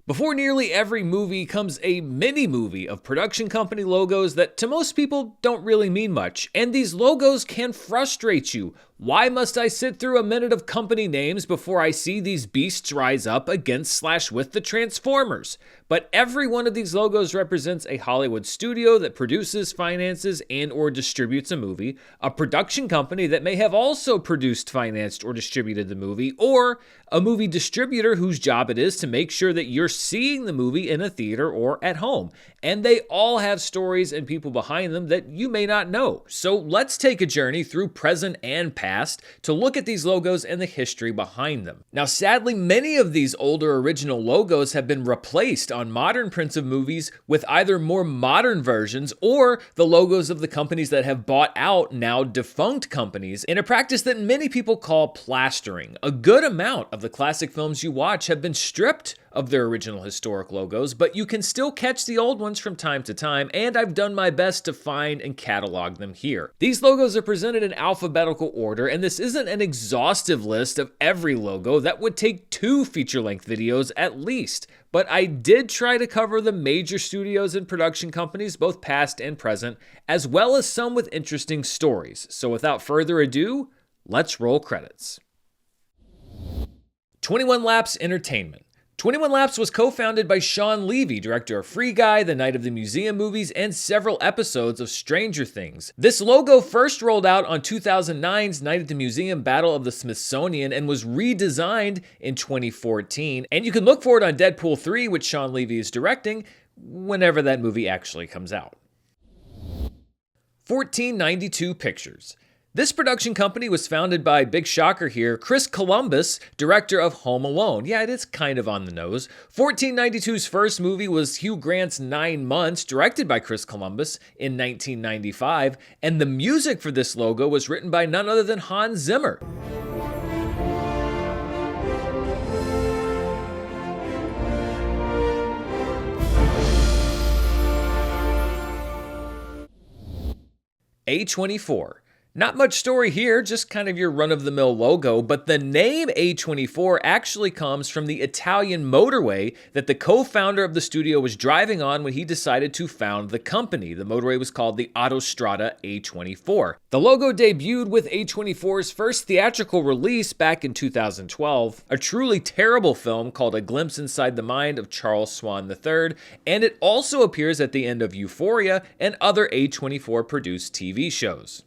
Before nearly every movie comes a mini-movie of production company logos that to most people don't really mean much, and these logos can frustrate you. Why must I sit through a minute of company names before I see these beasts rise up against/with the Transformers? But every one of these logos represents a Hollywood studio that produces, finances, and/or distributes a movie, a production company that may have also produced, financed, or distributed the movie, or a movie distributor whose job it is to make sure that you're seeing the movie in a theater or at home. And they all have stories and people behind them that you may not know. So let's take a journey through present and past to look at these logos and the history behind them. Now, sadly, many of these older original logos have been replaced on modern prints of movies with either more modern versions or the logos of the companies that have bought out now defunct companies in a practice that many people call plastering. A good amount of the classic films you watch have been stripped of their original historic logos, but you can still catch the old ones from time to time, and I've done my best to find and catalog them here. These logos are presented in alphabetical order, and this isn't an exhaustive list of every logo. That would take 2 feature-length videos at least. But I did try to cover the major studios and production companies, both past and present, as well as some with interesting stories. So without further ado, let's roll credits. 21 Laps Entertainment. 21 Laps was co-founded by Shawn Levy, director of Free Guy, The Night of the Museum movies, and several episodes of Stranger Things. This logo first rolled out on 2009's Night at the Museum Battle of the Smithsonian and was redesigned in 2014. And you can look for it on Deadpool 3, which Shawn Levy is directing, whenever that movie actually comes out. 1492 Pictures. This production company was founded by, big shocker here, Chris Columbus, director of Home Alone. Yeah, it is kind of on the nose. 1492's first movie was Hugh Grant's 9 Months, directed by Chris Columbus in 1995, and the music for this logo was written by none other than Hans Zimmer. A24. Not much story here, just kind of your run-of-the-mill logo, but the name A24 actually comes from the Italian motorway that the co-founder of the studio was driving on when he decided to found the company. The motorway was called the Autostrada A24. The logo debuted with A24's first theatrical release back in 2012, a truly terrible film called A Glimpse Inside the Mind of Charles Swan III, and it also appears at the end of Euphoria and other A24-produced TV shows.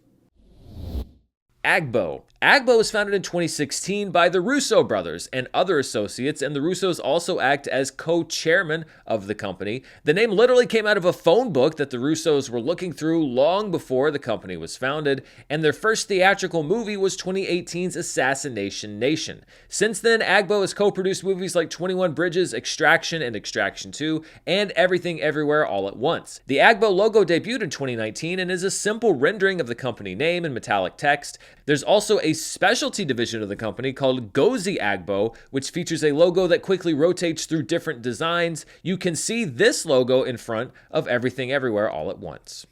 Agbo. Agbo was founded in 2016 by the Russo brothers and other associates, and the Russos also act as co-chairman of the company. The name literally came out of a phone book that the Russos were looking through long before the company was founded, and their first theatrical movie was 2018's Assassination Nation. Since then, Agbo has co-produced movies like 21 Bridges, Extraction, and Extraction 2, and Everything Everywhere All at Once. The Agbo logo debuted in 2019 and is a simple rendering of the company name in metallic text. There's also a specialty division of the company called Gozi Agbo, which features a logo that quickly rotates through different designs. You can see this logo in front of Everything Everywhere All at Once.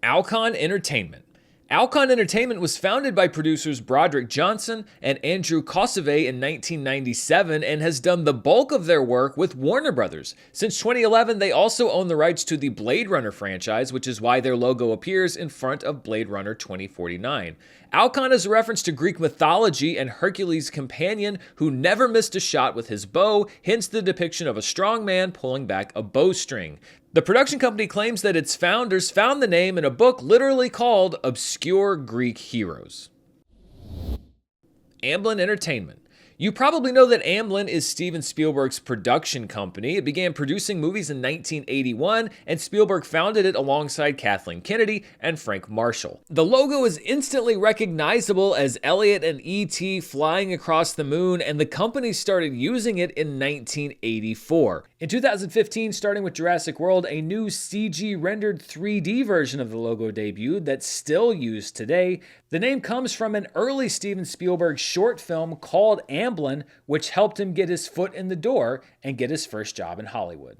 Alcon Entertainment. Alcon Entertainment was founded by producers Broderick Johnson and Andrew Kossove in 1997 and has done the bulk of their work with Warner Brothers. Since 2011, they also own the rights to the Blade Runner franchise, which is why their logo appears in front of Blade Runner 2049. Alcon is a reference to Greek mythology and Hercules' companion who never missed a shot with his bow, hence the depiction of a strong man pulling back a bowstring. The production company claims that its founders found the name in a book literally called Obscure Greek Heroes. Amblin Entertainment. You probably know that Amblin is Steven Spielberg's production company. It began producing movies in 1981, and Spielberg founded it alongside Kathleen Kennedy and Frank Marshall. The logo is instantly recognizable as Elliot and E.T. flying across the moon, and the company started using it in 1984. In 2015, starting with Jurassic World, a new CG-rendered 3D version of the logo debuted that's still used today. The name comes from an early Steven Spielberg short film called Amblin, which helped him get his foot in the door and get his first job in Hollywood.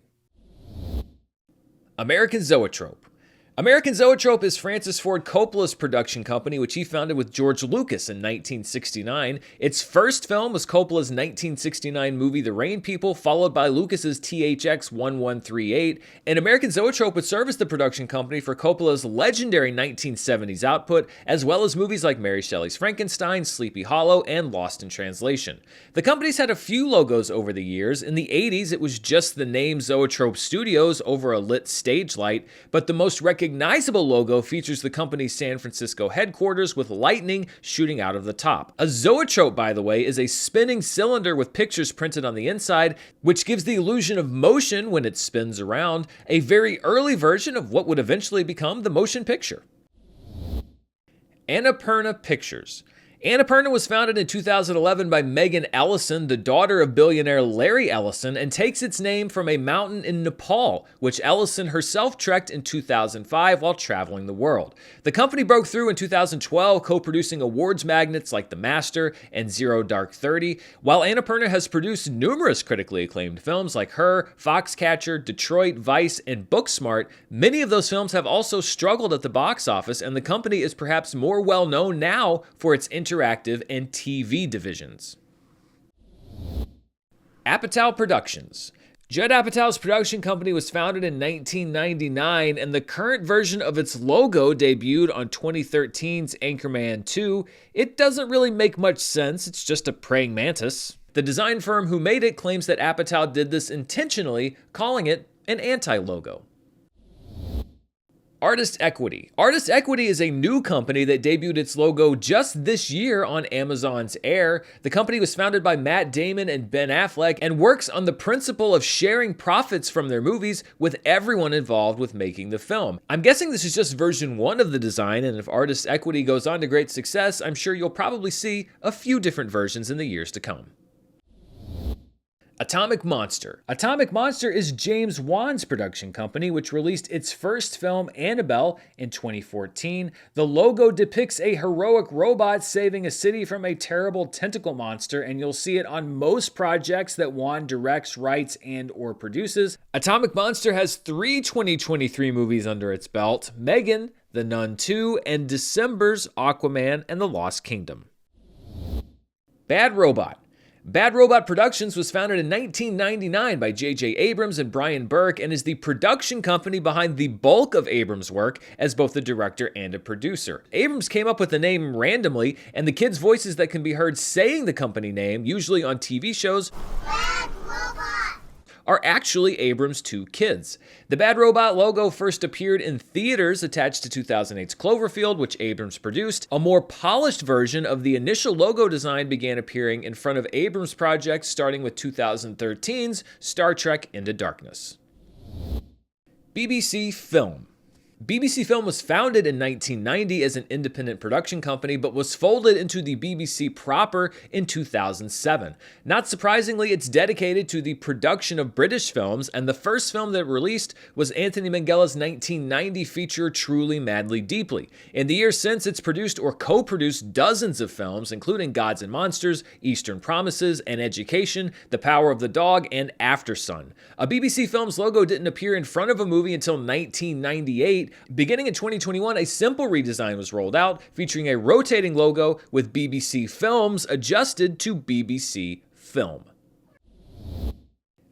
American Zoetrope. American Zoetrope is Francis Ford Coppola's production company, which he founded with George Lucas in 1969. Its first film was Coppola's 1969 movie The Rain People, followed by Lucas's THX 1138, and American Zoetrope would serve as the production company for Coppola's legendary 1970s output, as well as movies like Mary Shelley's Frankenstein, Sleepy Hollow, and Lost in Translation. The company's had a few logos over the years. In the 80s, it was just the name Zoetrope Studios over a lit stage light, but the most recognizable logo features the company's San Francisco headquarters with lightning shooting out of the top. A zoetrope, by the way, is a spinning cylinder with pictures printed on the inside, which gives the illusion of motion when it spins around, a very early version of what would eventually become the motion picture. Annapurna Pictures. Annapurna was founded in 2011 by Megan Ellison, the daughter of billionaire Larry Ellison, and takes its name from a mountain in Nepal, which Ellison herself trekked in 2005 while traveling the world. The company broke through in 2012, co-producing awards magnets like The Master and Zero Dark 30, while Annapurna has produced numerous critically acclaimed films like Her, Foxcatcher, Detroit, Vice, and Booksmart. Many of those films have also struggled at the box office, and the company is perhaps more well known now for its interactive and TV divisions. Apatow Productions. Judd Apatow's production company was founded in 1999, and the current version of its logo debuted on 2013's Anchorman 2. It doesn't really make much sense, it's just a praying mantis. The design firm who made it claims that Apatow did this intentionally, calling it an anti-logo. Artist Equity. Artist Equity is a new company that debuted its logo just this year on Amazon's Air. The company was founded by Matt Damon and Ben Affleck and works on the principle of sharing profits from their movies with everyone involved with making the film. I'm guessing this is just version 1 of the design, and if Artist Equity goes on to great success, I'm sure you'll probably see a few different versions in the years to come. Atomic Monster. Atomic Monster is James Wan's production company, which released its first film, Annabelle, in 2014. The logo depicts a heroic robot saving a city from a terrible tentacle monster, and you'll see it on most projects that Wan directs, writes, and/or produces. Atomic Monster has 3 2023 movies under its belt: Megan, The Nun 2, and December's Aquaman and the Lost Kingdom. Bad Robot. Bad Robot Productions was founded in 1999 by J.J. Abrams and Brian Burke and is the production company behind the bulk of Abrams' work as both a director and a producer. Abrams came up with the name randomly, and the kids' voices that can be heard saying the company name, usually on TV shows, Bad Robot, are actually Abrams' 2 kids. The Bad Robot logo first appeared in theaters attached to 2008's Cloverfield, which Abrams produced. A more polished version of the initial logo design began appearing in front of Abrams' projects starting with 2013's Star Trek Into Darkness. BBC Film. BBC Film was founded in 1990 as an independent production company, but was folded into the BBC proper in 2007. Not surprisingly, it's dedicated to the production of British films, and the first film that it released was Anthony Minghella's 1990 feature Truly, Madly, Deeply. In the years since, it's produced or co-produced dozens of films, including Gods and Monsters, Eastern Promises, An Education, The Power of the Dog, and Aftersun. A BBC Films logo didn't appear in front of a movie until 1998. Beginning in 2021, a simple redesign was rolled out, featuring a rotating logo with BBC Films adjusted to BBC Film.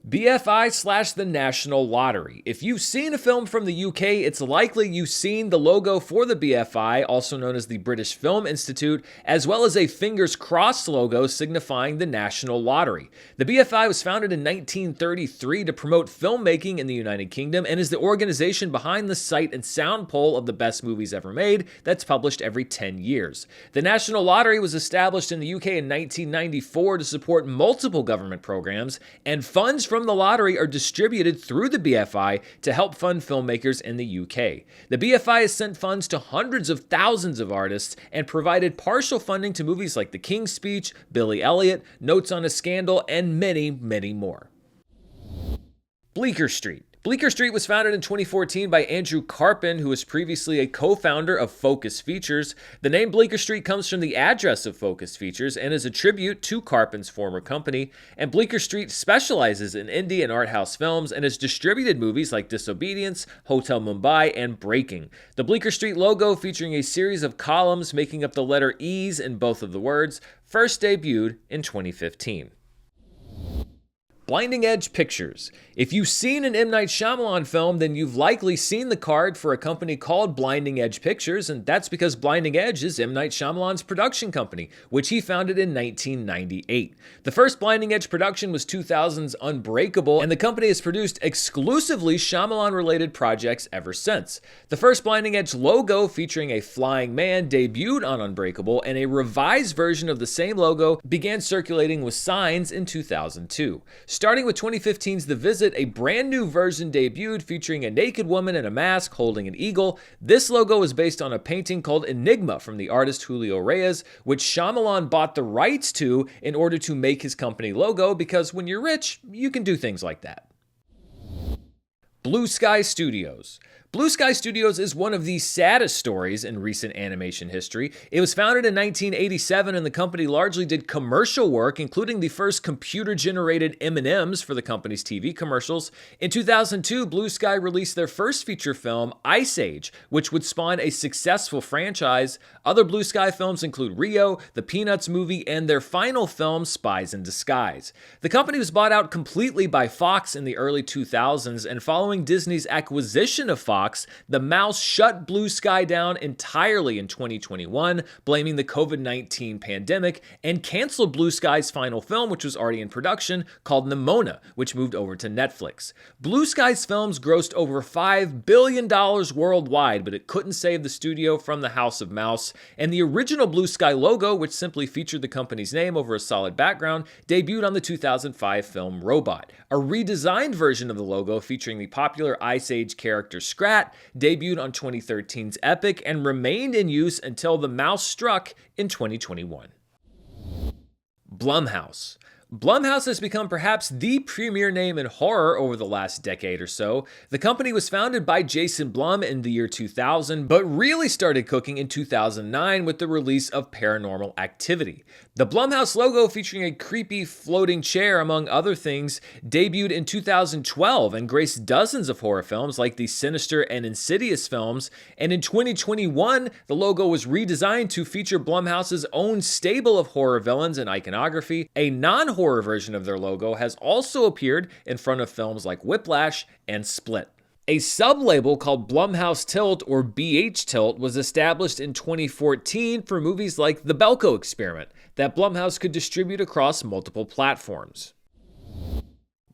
BFI/the National Lottery. If you've seen a film from the UK, it's likely you've seen the logo for the BFI, also known as the British Film Institute, as well as a fingers crossed logo signifying the National Lottery. The BFI was founded in 1933 to promote filmmaking in the United Kingdom and is the organization behind the Sight and Sound poll of the best movies ever made that's published every 10 years. The National Lottery was established in the UK in 1994 to support multiple government programs, and funds from the lottery are distributed through the BFI to help fund filmmakers in the UK. The BFI has sent funds to hundreds of thousands of artists and provided partial funding to movies like The King's Speech, Billy Elliot, Notes on a Scandal, and many, many more. Bleecker Street. Bleecker Street was founded in 2014 by Andrew Karpin, who was previously a co-founder of Focus Features. The name Bleecker Street comes from the address of Focus Features and is a tribute to Karpin's former company. And Bleecker Street specializes in indie and art house films and has distributed movies like Disobedience, Hotel Mumbai, and Breaking. The Bleecker Street logo, featuring a series of columns making up the letter E's in both of the words, first debuted in 2015. Blinding Edge Pictures. If you've seen an M. Night Shyamalan film, then you've likely seen the card for a company called Blinding Edge Pictures, and that's because Blinding Edge is M. Night Shyamalan's production company, which he founded in 1998. The first Blinding Edge production was 2000's Unbreakable, and the company has produced exclusively Shyamalan-related projects ever since. The first Blinding Edge logo, featuring a flying man, debuted on Unbreakable, and a revised version of the same logo began circulating with signs in 2002. Starting with 2015's The Visit, a brand new version debuted featuring a naked woman in a mask holding an eagle. This logo is based on a painting called Enigma from the artist Julio Reyes, which Shyamalan bought the rights to in order to make his company logo, because when you're rich, you can do things like that. Blue Sky Studios. Blue Sky Studios is one of the saddest stories in recent animation history. It was founded in 1987, and the company largely did commercial work, including the first computer-generated M&Ms for the company's TV commercials. In 2002, Blue Sky released their first feature film, Ice Age, which would spawn a successful franchise. Other Blue Sky films include Rio, the Peanuts movie, and their final film, Spies in Disguise. The company was bought out completely by Fox in the early 2000s, and following Disney's acquisition of Fox, the mouse shut Blue Sky down entirely in 2021, blaming the COVID-19 pandemic, and canceled Blue Sky's final film, which was already in production, called Nimona, which moved over to Netflix. Blue Sky's films grossed over $5 billion worldwide, but it couldn't save the studio from the House of Mouse, and the original Blue Sky logo, which simply featured the company's name over a solid background, debuted on the 2005 film Robot. A redesigned version of the logo, featuring the popular Ice Age character Scrat, debuted on 2013's Epic and remained in use until the mouse struck in 2021. Blumhouse. Blumhouse has become perhaps the premier name in horror over the last decade or so. The company was founded by Jason Blum in the year 2000, but really started cooking in 2009 with the release of Paranormal Activity. The Blumhouse logo, featuring a creepy floating chair among other things, debuted in 2012 and graced dozens of horror films like the Sinister and Insidious films, and in 2021, the logo was redesigned to feature Blumhouse's own stable of horror villains and iconography. A non-horror version of their logo has also appeared in front of films like Whiplash and Split. A sub-label called Blumhouse Tilt, or BH Tilt, was established in 2014 for movies like The Belko Experiment that Blumhouse could distribute across multiple platforms.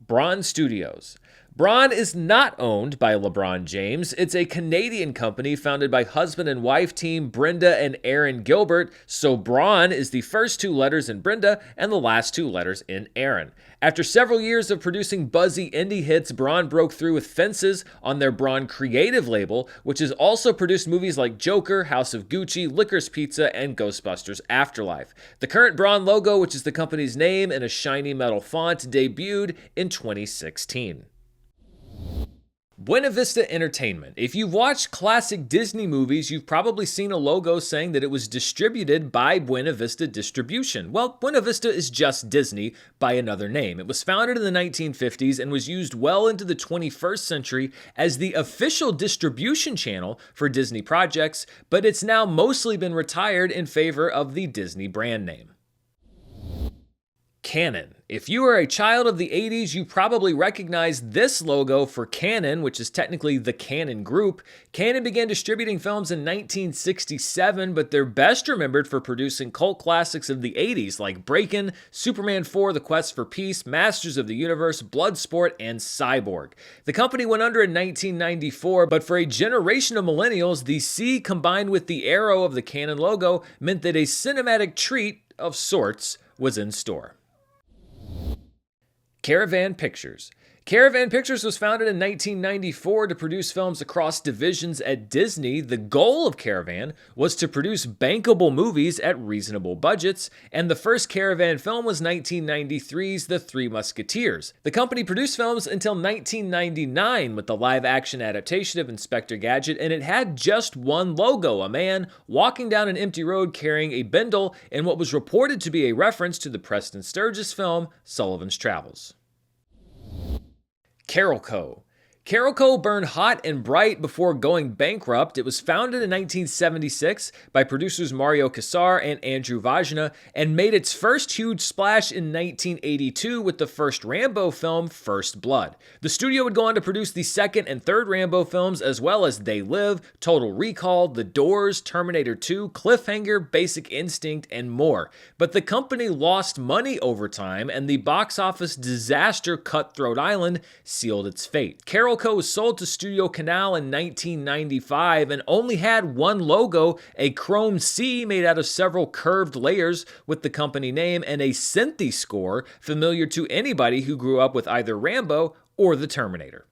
Braun Studios. Braun is not owned by LeBron James. It's a Canadian company founded by husband and wife team Brenda and Aaron Gilbert, so Braun is the first two letters in Brenda and the last two letters in Aaron. After several years of producing buzzy indie hits, Braun broke through with Fences on their Braun Creative label, which has also produced movies like Joker, House of Gucci, Licorice Pizza, and Ghostbusters Afterlife. The current Braun logo, which is the company's name in a shiny metal font, debuted in 2016. Buena Vista Entertainment. If you've watched classic Disney movies, you've probably seen a logo saying that it was distributed by Buena Vista Distribution. Well, Buena Vista is just Disney by another name. It was founded in the 1950s and was used well into the 21st century as the official distribution channel for Disney projects, but it's now mostly been retired in favor of the Disney brand name. Canon. If you are a child of the 80s, you probably recognize this logo for Canon, which is technically the Canon Group. Canon began distributing films in 1967, but they're best remembered for producing cult classics of the 80s like Breakin', Superman 4, The Quest for Peace, Masters of the Universe, Bloodsport, and Cyborg. The company went under in 1994, but for a generation of millennials, the C combined with the arrow of the Canon logo meant that a cinematic treat of sorts was in store. Caravan Pictures. Caravan Pictures was founded in 1994 to produce films across divisions at Disney. The goal of Caravan was to produce bankable movies at reasonable budgets, and the first Caravan film was 1993's The Three Musketeers. The company produced films until 1999 with the live-action adaptation of Inspector Gadget, and it had just one logo, a man walking down an empty road carrying a bindle in what was reported to be a reference to the Preston Sturges film Sullivan's Travels. Carol Co. Carol Co. burned hot and bright before going bankrupt. It was founded in 1976 by producers Mario Kassar and Andrew Vajna and made its first huge splash in 1982 with the first Rambo film, First Blood. The studio would go on to produce the second and third Rambo films, as well as They Live, Total Recall, The Doors, Terminator 2, Cliffhanger, Basic Instinct, and more. But the company lost money over time, and the box office disaster Cutthroat Island sealed its fate. Carol Co. was sold to Studio Canal in 1995 and only had one logo, a chrome C made out of several curved layers with the company name, and a synthy score familiar to anybody who grew up with either Rambo or the Terminator.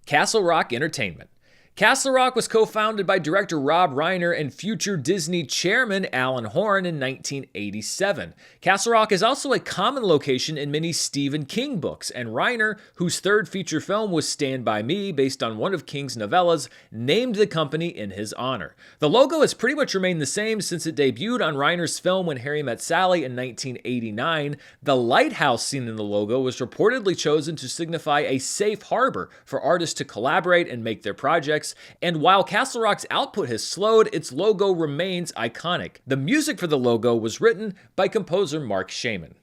Castle Rock Entertainment. Castle Rock was co-founded by director Rob Reiner and future Disney chairman Alan Horn in 1987. Castle Rock is also a common location in many Stephen King books, and Reiner, whose third feature film was Stand By Me, based on one of King's novellas, named the company in his honor. The logo has pretty much remained the same since it debuted on Reiner's film When Harry Met Sally in 1989. The lighthouse scene in the logo was reportedly chosen to signify a safe harbor for artists to collaborate and make their projects. And while Castle Rock's output has slowed, its logo remains iconic. The music for the logo was written by composer Mark Shaman.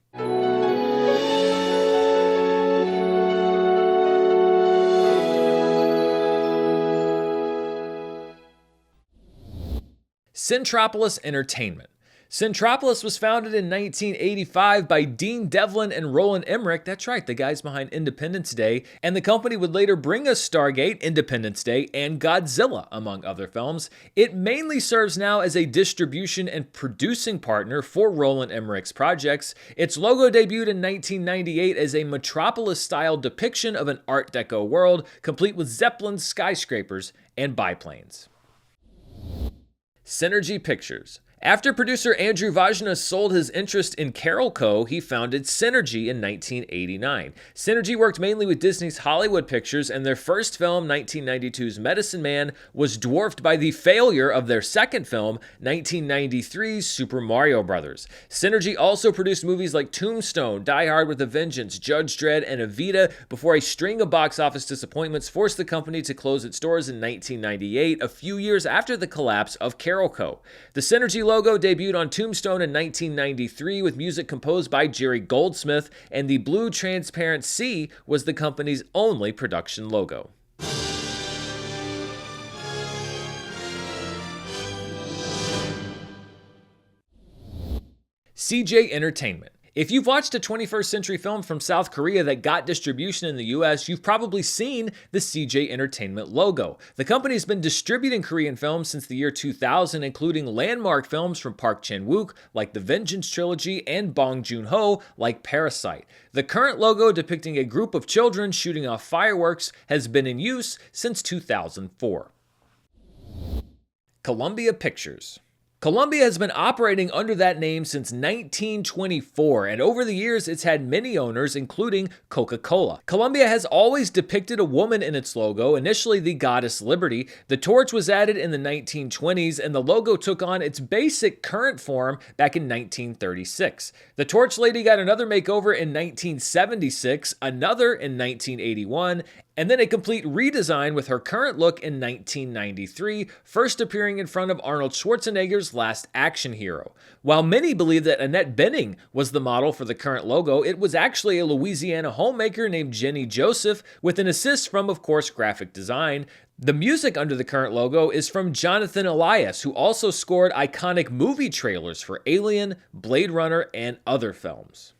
Centropolis Entertainment. Centropolis was founded in 1985 by Dean Devlin and Roland Emmerich. That's right, the guys behind Independence Day. And the company would later bring us Stargate, Independence Day, and Godzilla, among other films. It mainly serves now as a distribution and producing partner for Roland Emmerich's projects. Its logo debuted in 1998 as a Metropolis-style depiction of an Art Deco world, complete with zeppelins, skyscrapers, and biplanes. Synergy Pictures. After producer Andrew Vajna sold his interest in Carol Co., he founded Synergy in 1989. Synergy worked mainly with Disney's Hollywood Pictures, and their first film, 1992's Medicine Man, was dwarfed by the failure of their second film, 1993's Super Mario Bros. Synergy also produced movies like Tombstone, Die Hard with a Vengeance, Judge Dredd, and Evita before a string of box office disappointments forced the company to close its doors in 1998, a few years after the collapse of Carol Co. The Synergy logo debuted on Tombstone in 1993 with music composed by Jerry Goldsmith, and the blue transparent C was the company's only production logo. CJ Entertainment. If you've watched a 21st century film from South Korea that got distribution in the US, you've probably seen the CJ Entertainment logo. The company's been distributing Korean films since the year 2000, including landmark films from Park Chan-wook like The Vengeance Trilogy and Bong Joon-ho like Parasite. The current logo, depicting a group of children shooting off fireworks, has been in use since 2004. Columbia Pictures. Columbia has been operating under that name since 1924, and over the years it's had many owners, including Coca-Cola. Columbia has always depicted a woman in its logo, initially the goddess Liberty. The torch was added in the 1920s, and the logo took on its basic current form back in 1936. The torch lady got another makeover in 1976, another in 1981, and then a complete redesign with her current look in 1993, first appearing in front of Arnold Schwarzenegger's Last Action Hero. While many believe that Annette Bening was the model for the current logo, it was actually a Louisiana homemaker named Jenny Joseph, with an assist from, of course, graphic design. The music under the current logo is from Jonathan Elias, who also scored iconic movie trailers for Alien, Blade Runner, and other films.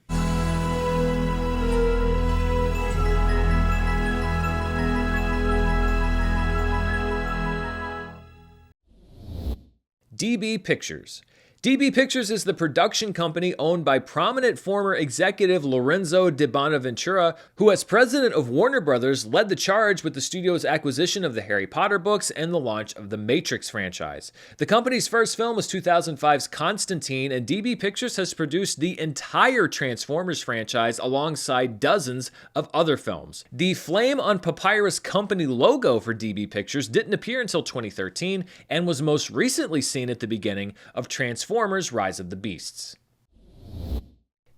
DB Pictures. DB Pictures is the production company owned by prominent former executive Lorenzo di Bonaventura, who as president of Warner Brothers led the charge with the studio's acquisition of the Harry Potter books and the launch of the Matrix franchise. The company's first film was 2005's Constantine, and DB Pictures has produced the entire Transformers franchise alongside dozens of other films. The Flame on Papyrus Company logo for DB Pictures didn't appear until 2013 and was most recently seen at the beginning of Transformers Rise of the Beasts.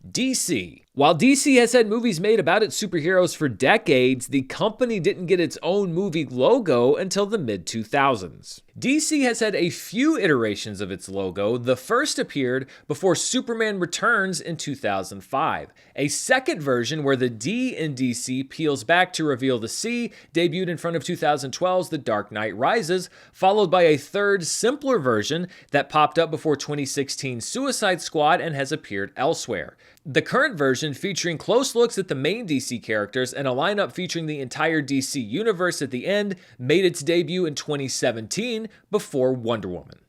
DC. While DC has had movies made about its superheroes for decades, the company didn't get its own movie logo until the mid-2000s. DC has had a few iterations of its logo. The first appeared before Superman Returns in 2005. A second version, where the D in DC peels back to reveal the C, debuted in front of 2012's The Dark Knight Rises, followed by a third, simpler version that popped up before 2016's Suicide Squad and has appeared elsewhere. The current version, featuring close looks at the main DC characters and a lineup featuring the entire DC universe at the end, made its debut in 2017 before Wonder Woman.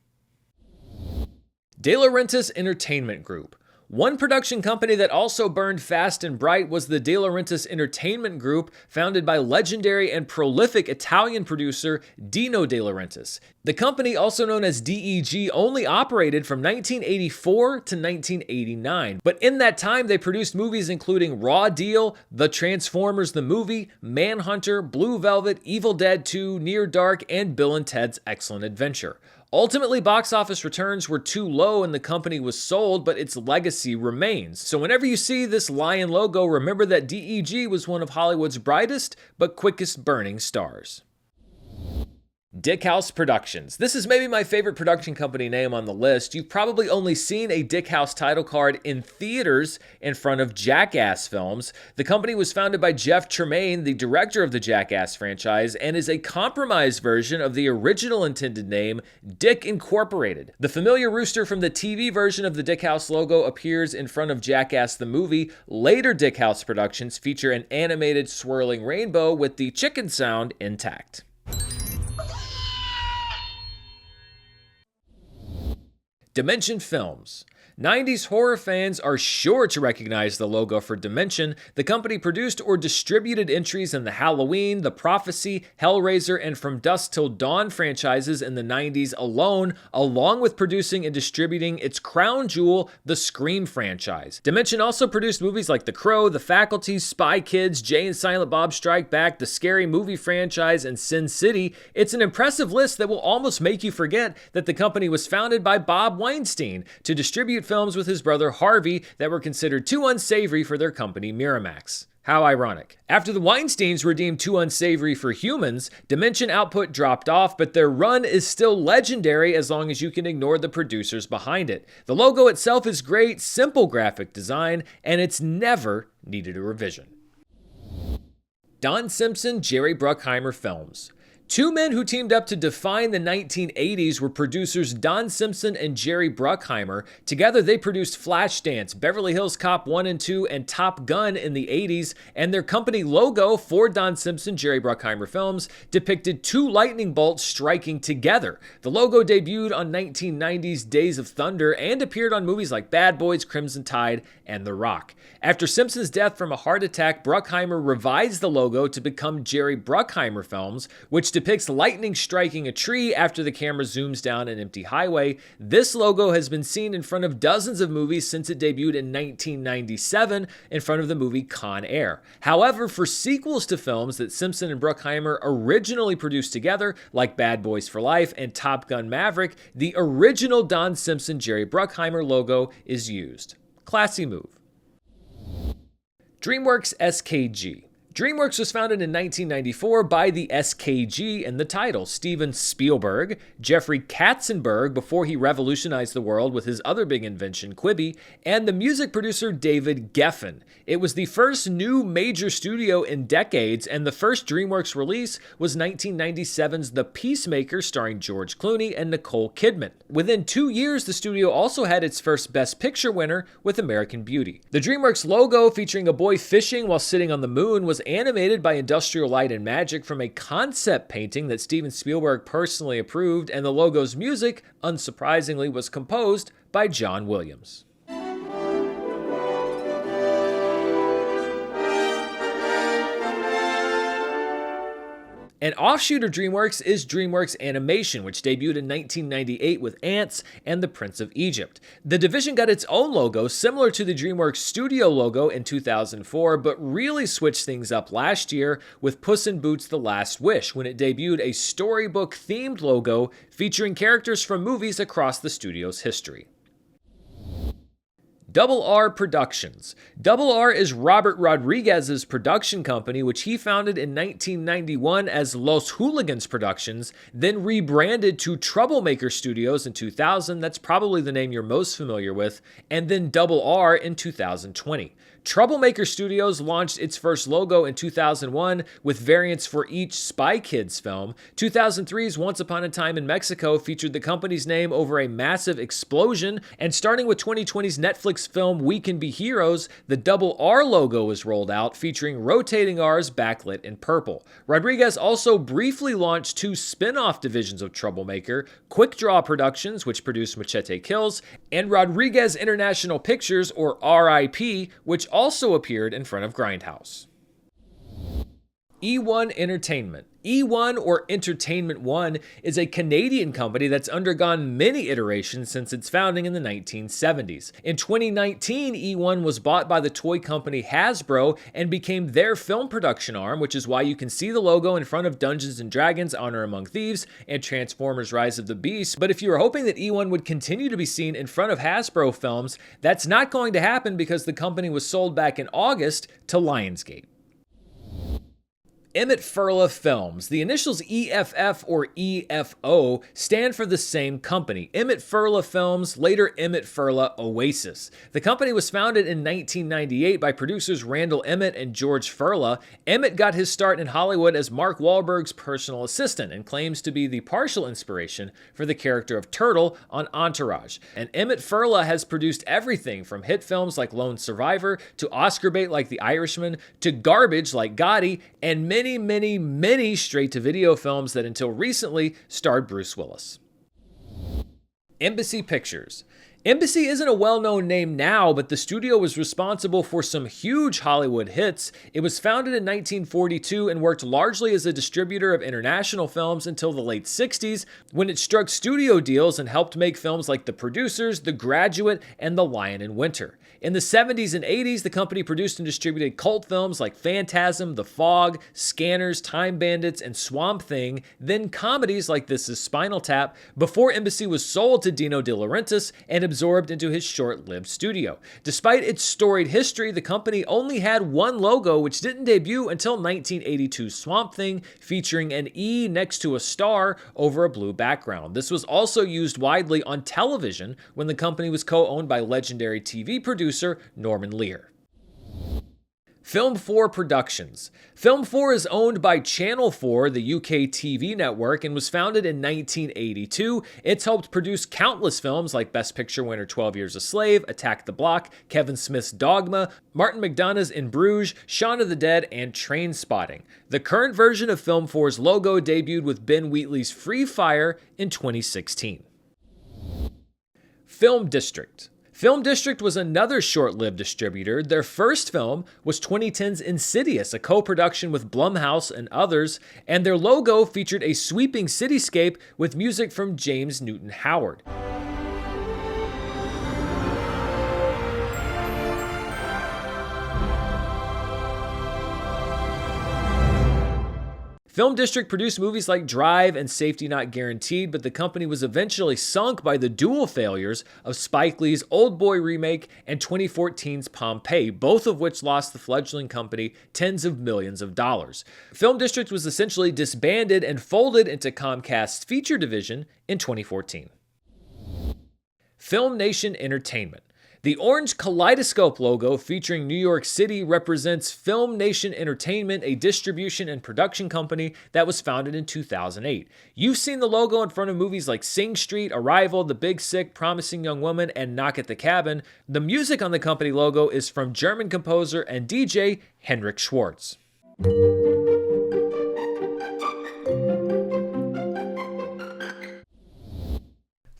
De Laurentiis Entertainment Group. One production company that also burned fast and bright was the De Laurentiis Entertainment Group, founded by legendary and prolific Italian producer Dino De Laurentiis. The company, also known as DEG, only operated from 1984 to 1989, but in that time they produced movies including Raw Deal, The Transformers the Movie, Manhunter, Blue Velvet, Evil Dead 2, Near Dark, and Bill and Ted's Excellent Adventure. Ultimately, box office returns were too low and the company was sold, but its legacy remains. So whenever you see this lion logo, remember that DEG was one of Hollywood's brightest but quickest burning stars. Dick House Productions. This is maybe my favorite production company name on the list. You've probably only seen a Dick House title card in theaters in front of Jackass films. The company was founded by Jeff Tremaine, the director of the Jackass franchise, and is a compromised version of the original intended name, Dick Incorporated. The familiar rooster from the TV version of the Dick House logo appears in front of Jackass the movie. Later Dick House productions feature an animated swirling rainbow with the chicken sound intact. Dimension Films. 90s horror fans are sure to recognize the logo for Dimension. The company produced or distributed entries in the Halloween, The Prophecy, Hellraiser, and From Dusk Till Dawn franchises in the 90s alone, along with producing and distributing its crown jewel, the Scream franchise. Dimension also produced movies like The Crow, The Faculty, Spy Kids, Jay and Silent Bob Strike Back, the Scary Movie franchise, and Sin City. It's an impressive list that will almost make you forget that the company was founded by Bob Weinstein to distribute films with his brother Harvey that were considered too unsavory for their company Miramax. How ironic. After the Weinsteins were deemed too unsavory for humans, Dimension output dropped off, but their run is still legendary as long as you can ignore the producers behind it. The logo itself is great, simple graphic design, and it's never needed a revision. Don Simpson, Jerry Bruckheimer Films. Two men who teamed up to define the 1980s were producers Don Simpson and Jerry Bruckheimer. Together, they produced Flashdance, Beverly Hills Cop 1 and 2, and Top Gun in the 80s, and their company logo for Don Simpson, Jerry Bruckheimer Films depicted two lightning bolts striking together. The logo debuted on 1990's Days of Thunder and appeared on movies like Bad Boys, Crimson Tide, and The Rock. After Simpson's death from a heart attack, Bruckheimer revised the logo to become Jerry Bruckheimer Films, which depicts lightning striking a tree after the camera zooms down an empty highway. This logo has been seen in front of dozens of movies since it debuted in 1997 in front of the movie Con Air. However, for sequels to films that Simpson and Bruckheimer originally produced together, like Bad Boys for Life and Top Gun Maverick, the original Don Simpson Jerry Bruckheimer logo is used. Classy move. DreamWorks SKG. DreamWorks was founded in 1994 by the SKG and the title Steven Spielberg, Jeffrey Katzenberg before he revolutionized the world with his other big invention, Quibi, and the music producer David Geffen. It was the first new major studio in decades, and the first DreamWorks release was 1997's The Peacemaker starring George Clooney and Nicole Kidman. Within 2 years, the studio also had its first Best Picture winner with American Beauty. The DreamWorks logo, featuring a boy fishing while sitting on the moon, was animated by Industrial Light and Magic from a concept painting that Steven Spielberg personally approved, and the logo's music, unsurprisingly, was composed by John Williams. An offshoot of DreamWorks is DreamWorks Animation, which debuted in 1998 with Ants and The Prince of Egypt. The division got its own logo, similar to the DreamWorks Studio logo in 2004, but really switched things up last year with Puss in Boots: The Last Wish, when it debuted a storybook-themed logo featuring characters from movies across the studio's history. R Productions. R is Robert Rodriguez's production company, which he founded in 1991 as Los Hooligans Productions, then rebranded to Troublemaker Studios in 2000, that's probably the name you're most familiar with, and then R in 2020. Troublemaker Studios launched its first logo in 2001 with variants for each Spy Kids film. 2003's Once Upon a Time in Mexico featured the company's name over a massive explosion, and starting with 2020's Netflix film We Can Be Heroes, the R logo was rolled out, featuring rotating R's backlit in purple. Rodriguez also briefly launched two spin-off divisions of Troublemaker, Quick Draw Productions, which produced Machete Kills, and Rodriguez International Pictures, or RIP, which also appeared in front of Grindhouse. E1 Entertainment. E1, or Entertainment One, is a Canadian company that's undergone many iterations since its founding in the 1970s. In 2019, E1 was bought by the toy company Hasbro and became their film production arm, which is why you can see the logo in front of Dungeons & Dragons: Honor Among Thieves and Transformers: Rise of the Beast. But if you were hoping that E1 would continue to be seen in front of Hasbro films, that's not going to happen because the company was sold back in August to Lionsgate. Emmett Furla Films. The initials EFF or EFO stand for the same company, Emmett Furla Films, later Emmett Furla Oasis. The company was founded in 1998 by producers Randall Emmett and George Furla. Emmett got his start in Hollywood as Mark Wahlberg's personal assistant and claims to be the partial inspiration for the character of Turtle on Entourage. And Emmett Furla has produced everything from hit films like Lone Survivor to Oscar bait like The Irishman to garbage like Gotti, and many straight-to-video films that until recently starred Bruce Willis. Embassy Pictures. Embassy isn't a well-known name now, but the studio was responsible for some huge Hollywood hits. It was founded in 1942 and worked largely as a distributor of international films until the late 60s, when it struck studio deals and helped make films like The Producers, The Graduate, and The Lion in Winter. In the 70s and 80s, the company produced and distributed cult films like Phantasm, The Fog, Scanners, Time Bandits, and Swamp Thing, then comedies like This Is Spinal Tap, before Embassy was sold to Dino De Laurentiis and absorbed into his short-lived studio. Despite its storied history, the company only had one logo, which didn't debut until 1982's Swamp Thing, featuring an E next to a star over a blue background. This was also used widely on television when the company was co-owned by legendary TV producer Norman Lear. Film 4 Productions. Film 4 is owned by Channel 4, the UK TV network, and was founded in 1982. It's helped produce countless films like Best Picture winner 12 Years a Slave, Attack the Block, Kevin Smith's Dogma, Martin McDonagh's In Bruges, Shaun of the Dead, and Trainspotting. The current version of Film 4's logo debuted with Ben Wheatley's Free Fire in 2016. Film District. Film District was another short-lived distributor. Their first film was 2010's Insidious, a co-production with Blumhouse and others, and their logo featured a sweeping cityscape with music from James Newton Howard. Film District produced movies like Drive and Safety Not Guaranteed, but the company was eventually sunk by the dual failures of Spike Lee's Old Boy remake and 2014's Pompeii, both of which lost the fledgling company tens of millions of dollars. Film District was essentially disbanded and folded into Comcast's feature division in 2014. Film Nation Entertainment. The orange kaleidoscope logo featuring New York City represents Film Nation Entertainment, a distribution and production company that was founded in 2008. You've seen the logo in front of movies like Sing Street, Arrival, The Big Sick, Promising Young Woman, and Knock at the Cabin. The music on the company logo is from German composer and DJ Henrik Schwartz.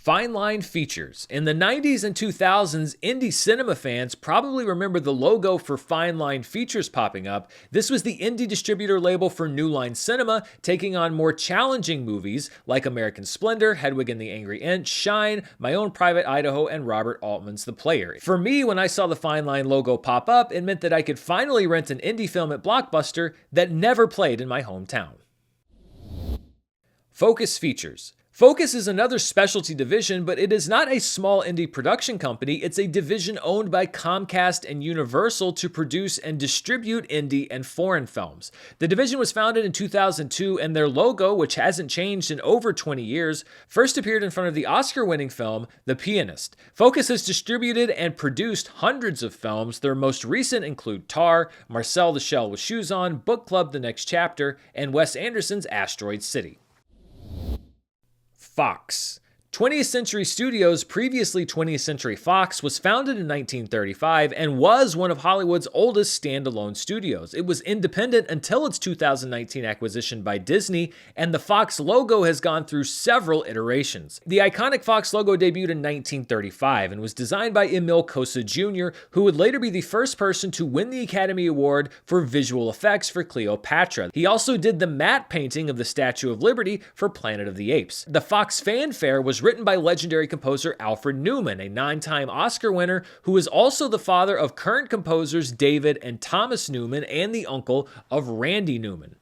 Fine line features. In the 90s and 2000s, indie cinema fans probably remember the logo for Fine Line Features popping up. This was the indie distributor label for New Line Cinema, taking on more challenging movies like American Splendor, Hedwig and the Angry Inch, Shine, My Own Private Idaho, and Robert Altman's The Player. For me, when I saw the Fine Line logo pop up, it meant that I could finally rent an indie film at Blockbuster that never played in my hometown. Focus features. Focus is another specialty division, but it is not a small indie production company. It's a division owned by Comcast and Universal to produce and distribute indie and foreign films. The division was founded in 2002, and their logo, which hasn't changed in over 20 years, first appeared in front of the Oscar-winning film, The Pianist. Focus has distributed and produced hundreds of films. Their most recent include Tar, Marcel the Shell with Shoes On, Book Club The Next Chapter, and Wes Anderson's Asteroid City. Fox. 20th Century Studios, previously 20th Century Fox, was founded in 1935 and was one of Hollywood's oldest standalone studios. It was independent until its 2019 acquisition by Disney, and the Fox logo has gone through several iterations. The iconic Fox logo debuted in 1935 and was designed by Emil Cosa Jr., who would later be the first person to win the Academy Award for visual effects for Cleopatra. He also did the matte painting of the Statue of Liberty for Planet of the Apes. The Fox fanfare was written by legendary composer Alfred Newman, a 9-time Oscar winner who is also the father of current composers David and Thomas Newman and the uncle of Randy Newman.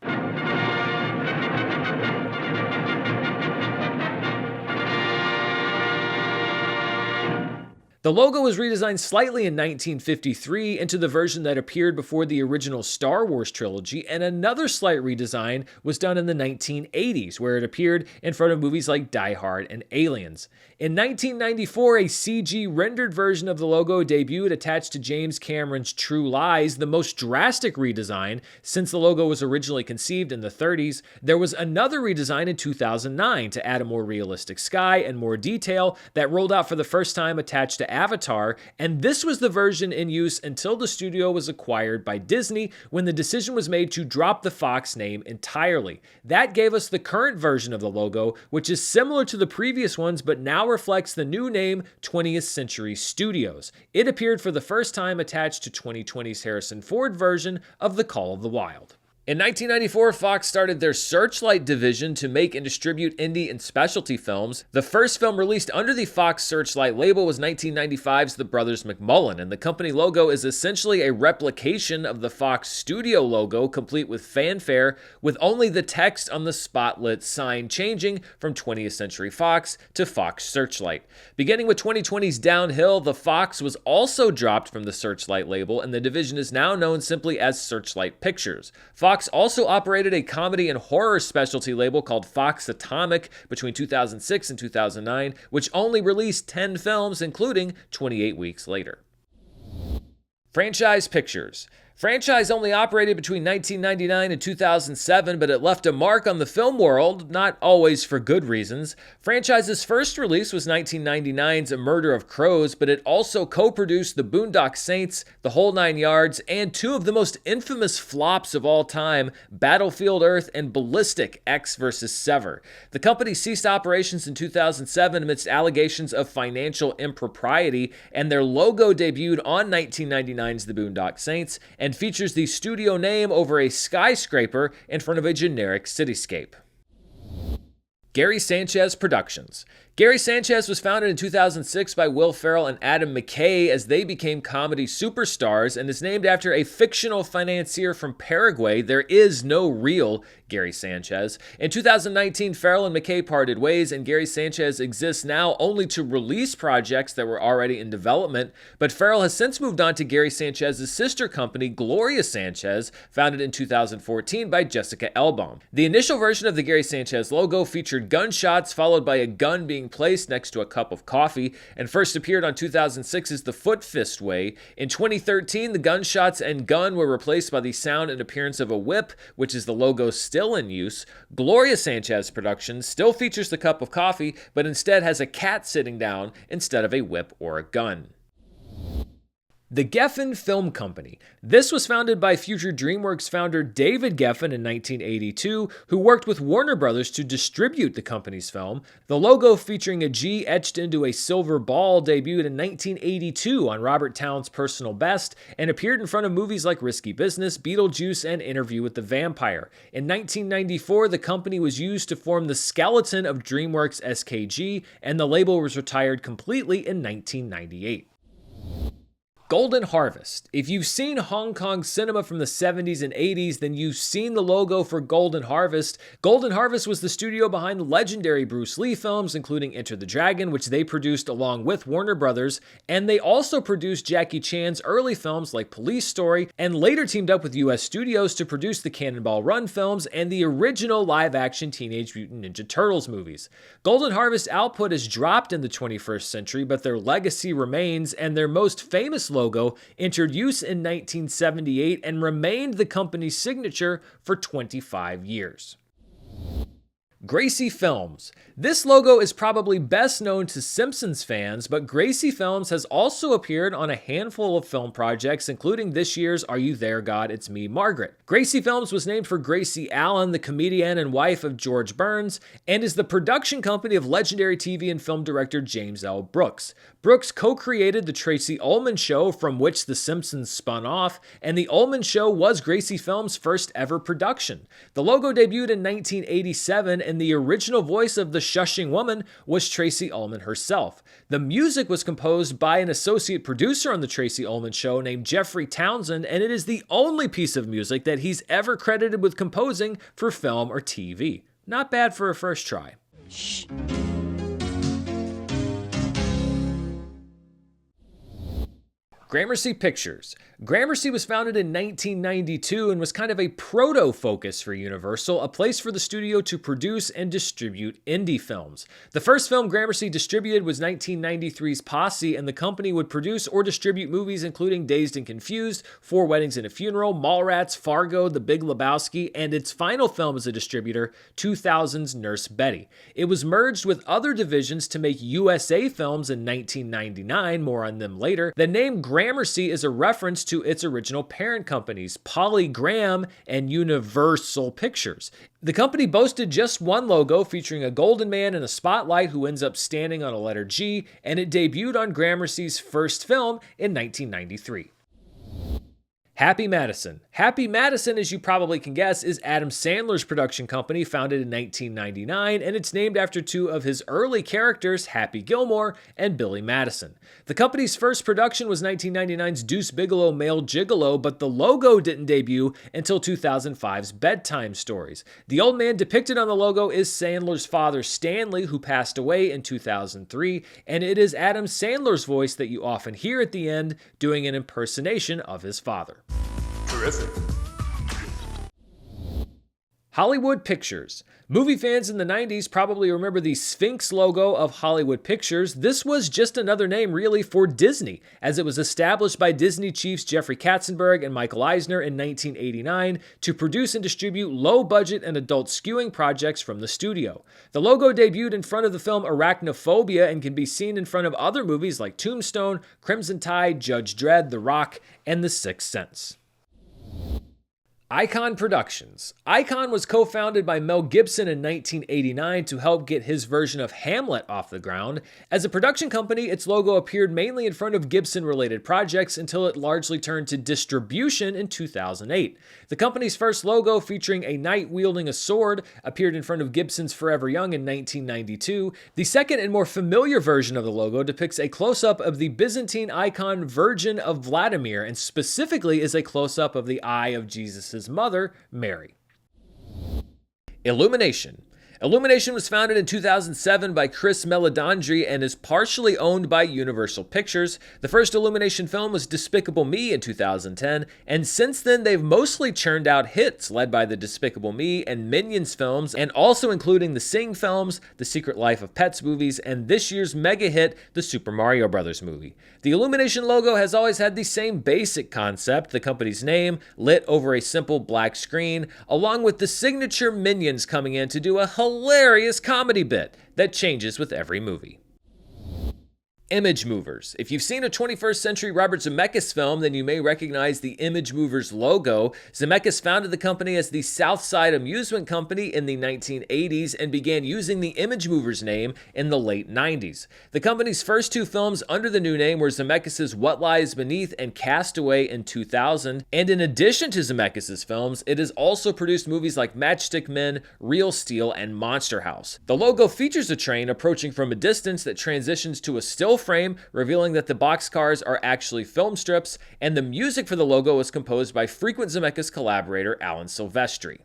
The logo was redesigned slightly in 1953 into the version that appeared before the original Star Wars trilogy, and another slight redesign was done in the 1980s, where it appeared in front of movies like Die Hard and Aliens. In 1994, a CG rendered version of the logo debuted attached to James Cameron's True Lies, the most drastic redesign since the logo was originally conceived in the 30s. There was another redesign in 2009 to add a more realistic sky and more detail that rolled out for the first time attached to Avatar, and this was the version in use until the studio was acquired by Disney, when the decision was made to drop the Fox name entirely. That gave us the current version of the logo, which is similar to the previous ones but now reflects the new name 20th Century Studios. It appeared for the first time attached to 2020's Harrison Ford version of The Call of the Wild. In 1994, Fox started their Searchlight division to make and distribute indie and specialty films. The first film released under the Fox Searchlight label was 1995's The Brothers McMullen, and the company logo is essentially a replication of the Fox Studio logo, complete with fanfare, with only the text on the spotlit sign changing from 20th Century Fox to Fox Searchlight. Beginning with 2020's Downhill, the Fox was also dropped from the Searchlight label, and the division is now known simply as Searchlight Pictures. Fox also operated a comedy and horror specialty label called Fox Atomic between 2006 and 2009, which only released 10 films, including 28 Weeks Later. Franchise Pictures. Franchise only operated between 1999 and 2007, but it left a mark on the film world, not always for good reasons. Franchise's first release was 1999's A Murder of Crows, but it also co-produced The Boondock Saints, The Whole Nine Yards, and two of the most infamous flops of all time, Battlefield Earth and Ballistic: X vs. Sever. The company ceased operations in 2007 amidst allegations of financial impropriety, and their logo debuted on 1999's The Boondock Saints, and features the studio name over a skyscraper in front of a generic cityscape. Gary Sanchez Productions. Gary Sanchez was founded in 2006 by Will Ferrell and Adam McKay as they became comedy superstars, and is named after a fictional financier from Paraguay. There is no real Gary Sanchez. In 2019, Ferrell and McKay parted ways, and Gary Sanchez exists now only to release projects that were already in development, but Ferrell has since moved on to Gary Sanchez's sister company, Gloria Sanchez, founded in 2014 by Jessica Elbaum. The initial version of the Gary Sanchez logo featured gunshots followed by a gun being placed next to a cup of coffee, and first appeared on 2006's The Foot Fist Way. In 2013, the gunshots and gun were replaced by the sound and appearance of a whip, which is the logo still in use. Gloria Sanchez Productions still features the cup of coffee, but instead has a cat sitting down instead of a whip or a gun. The Geffen Film Company. This was founded by future DreamWorks founder David Geffen in 1982, who worked with Warner Brothers to distribute the company's film. The logo, featuring a G etched into a silver ball, debuted in 1982 on Robert Towne's personal best and appeared in front of movies like Risky Business, Beetlejuice, and Interview with the Vampire. In 1994, the company was used to form the skeleton of DreamWorks SKG, and the label was retired completely in 1998. Golden Harvest. If you've seen Hong Kong cinema from the 70s and 80s, then you've seen the logo for Golden Harvest. Golden Harvest was the studio behind legendary Bruce Lee films, including Enter the Dragon, which they produced along with Warner Brothers, and they also produced Jackie Chan's early films like Police Story, and later teamed up with US Studios to produce the Cannonball Run films and the original live-action Teenage Mutant Ninja Turtles movies. Golden Harvest output has dropped in the 21st century, but their legacy remains, and their most famous logo entered use in 1978 and remained the company's signature for 25 years. Gracie Films. This logo is probably best known to Simpsons fans, but Gracie Films has also appeared on a handful of film projects, including this year's Are You There, God? It's Me, Margaret. Gracie Films was named for Gracie Allen, the comedian and wife of George Burns, and is the production company of legendary TV and film director James L. Brooks. Brooks co-created The Tracy Ullman Show, from which The Simpsons spun off, and The Ullman Show was Gracie Films' first ever production. The logo debuted in 1987, and the original voice of the shushing woman was Tracy Ullman herself. The music was composed by an associate producer on The Tracy Ullman Show named Jeffrey Townsend, and it is the only piece of music that he's ever credited with composing for film or TV. Not bad for a first try. Shh. Gramercy Pictures. Gramercy was founded in 1992 and was kind of a proto-focus for Universal, a place for the studio to produce and distribute indie films. The first film Gramercy distributed was 1993's Posse, and the company would produce or distribute movies including Dazed and Confused, Four Weddings and a Funeral, Mallrats, Fargo, The Big Lebowski, and its final film as a distributor, 2000's Nurse Betty. It was merged with other divisions to make USA Films in 1999, more on them later. The name Gramercy is a reference to its original parent companies, Polygram and Universal Pictures. The company boasted just one logo featuring a golden man in a spotlight who ends up standing on a letter G, and it debuted on Gramercy's first film in 1993. Happy Madison. Happy Madison, as you probably can guess, is Adam Sandler's production company, founded in 1999, and it's named after two of his early characters, Happy Gilmore and Billy Madison. The company's first production was 1999's Deuce Bigalow Male Gigolo, but the logo didn't debut until 2005's Bedtime Stories. The old man depicted on the logo is Sandler's father, Stanley, who passed away in 2003, and it is Adam Sandler's voice that you often hear at the end doing an impersonation of his father. Terrific. Hollywood Pictures. Movie fans in the 90s probably remember the Sphinx logo of Hollywood Pictures. This was just another name, really, for Disney, as it was established by Disney chiefs Jeffrey Katzenberg and Michael Eisner in 1989 to produce and distribute low-budget and adult-skewing projects from the studio. The logo debuted in front of the film Arachnophobia and can be seen in front of other movies like Tombstone, Crimson Tide, Judge Dredd, The Rock, and The Sixth Sense. Icon Productions. Icon was co-founded by Mel Gibson in 1989 to help get his version of Hamlet off the ground. As a production company, its logo appeared mainly in front of Gibson-related projects until it largely turned to distribution in 2008. The company's first logo, featuring a knight wielding a sword, appeared in front of Gibson's Forever Young in 1992. The second and more familiar version of the logo depicts a close-up of the Byzantine icon Virgin of Vladimir, and specifically is a close-up of the eye of Jesus' mother, Mary. Illumination. Illumination was founded in 2007 by Chris Meledandri and is partially owned by Universal Pictures. The first Illumination film was Despicable Me in 2010, and since then they've mostly churned out hits led by the Despicable Me and Minions films, and also including the Sing films, The Secret Life of Pets movies, and this year's mega hit, the Super Mario Bros. Movie. The Illumination logo has always had the same basic concept, the company's name lit over a simple black screen, along with the signature Minions coming in to do a hilarious comedy bit that changes with every movie. Image movers. If you've seen a 21st century Robert Zemeckis film, then you may recognize the Image Movers logo. Zemeckis founded the company as the Southside Amusement Company in the 1980s and began using the Image Movers name in the late 90s. The company's first two films under the new name were Zemeckis' What Lies Beneath and Castaway in 2000. And in addition to Zemeckis' films, it has also produced movies like Matchstick Men, Real Steel, and Monster House. The logo features a train approaching from a distance that transitions to a still frame, revealing that the boxcars are actually film strips, and the music for the logo was composed by frequent Zemeckis collaborator Alan Silvestri.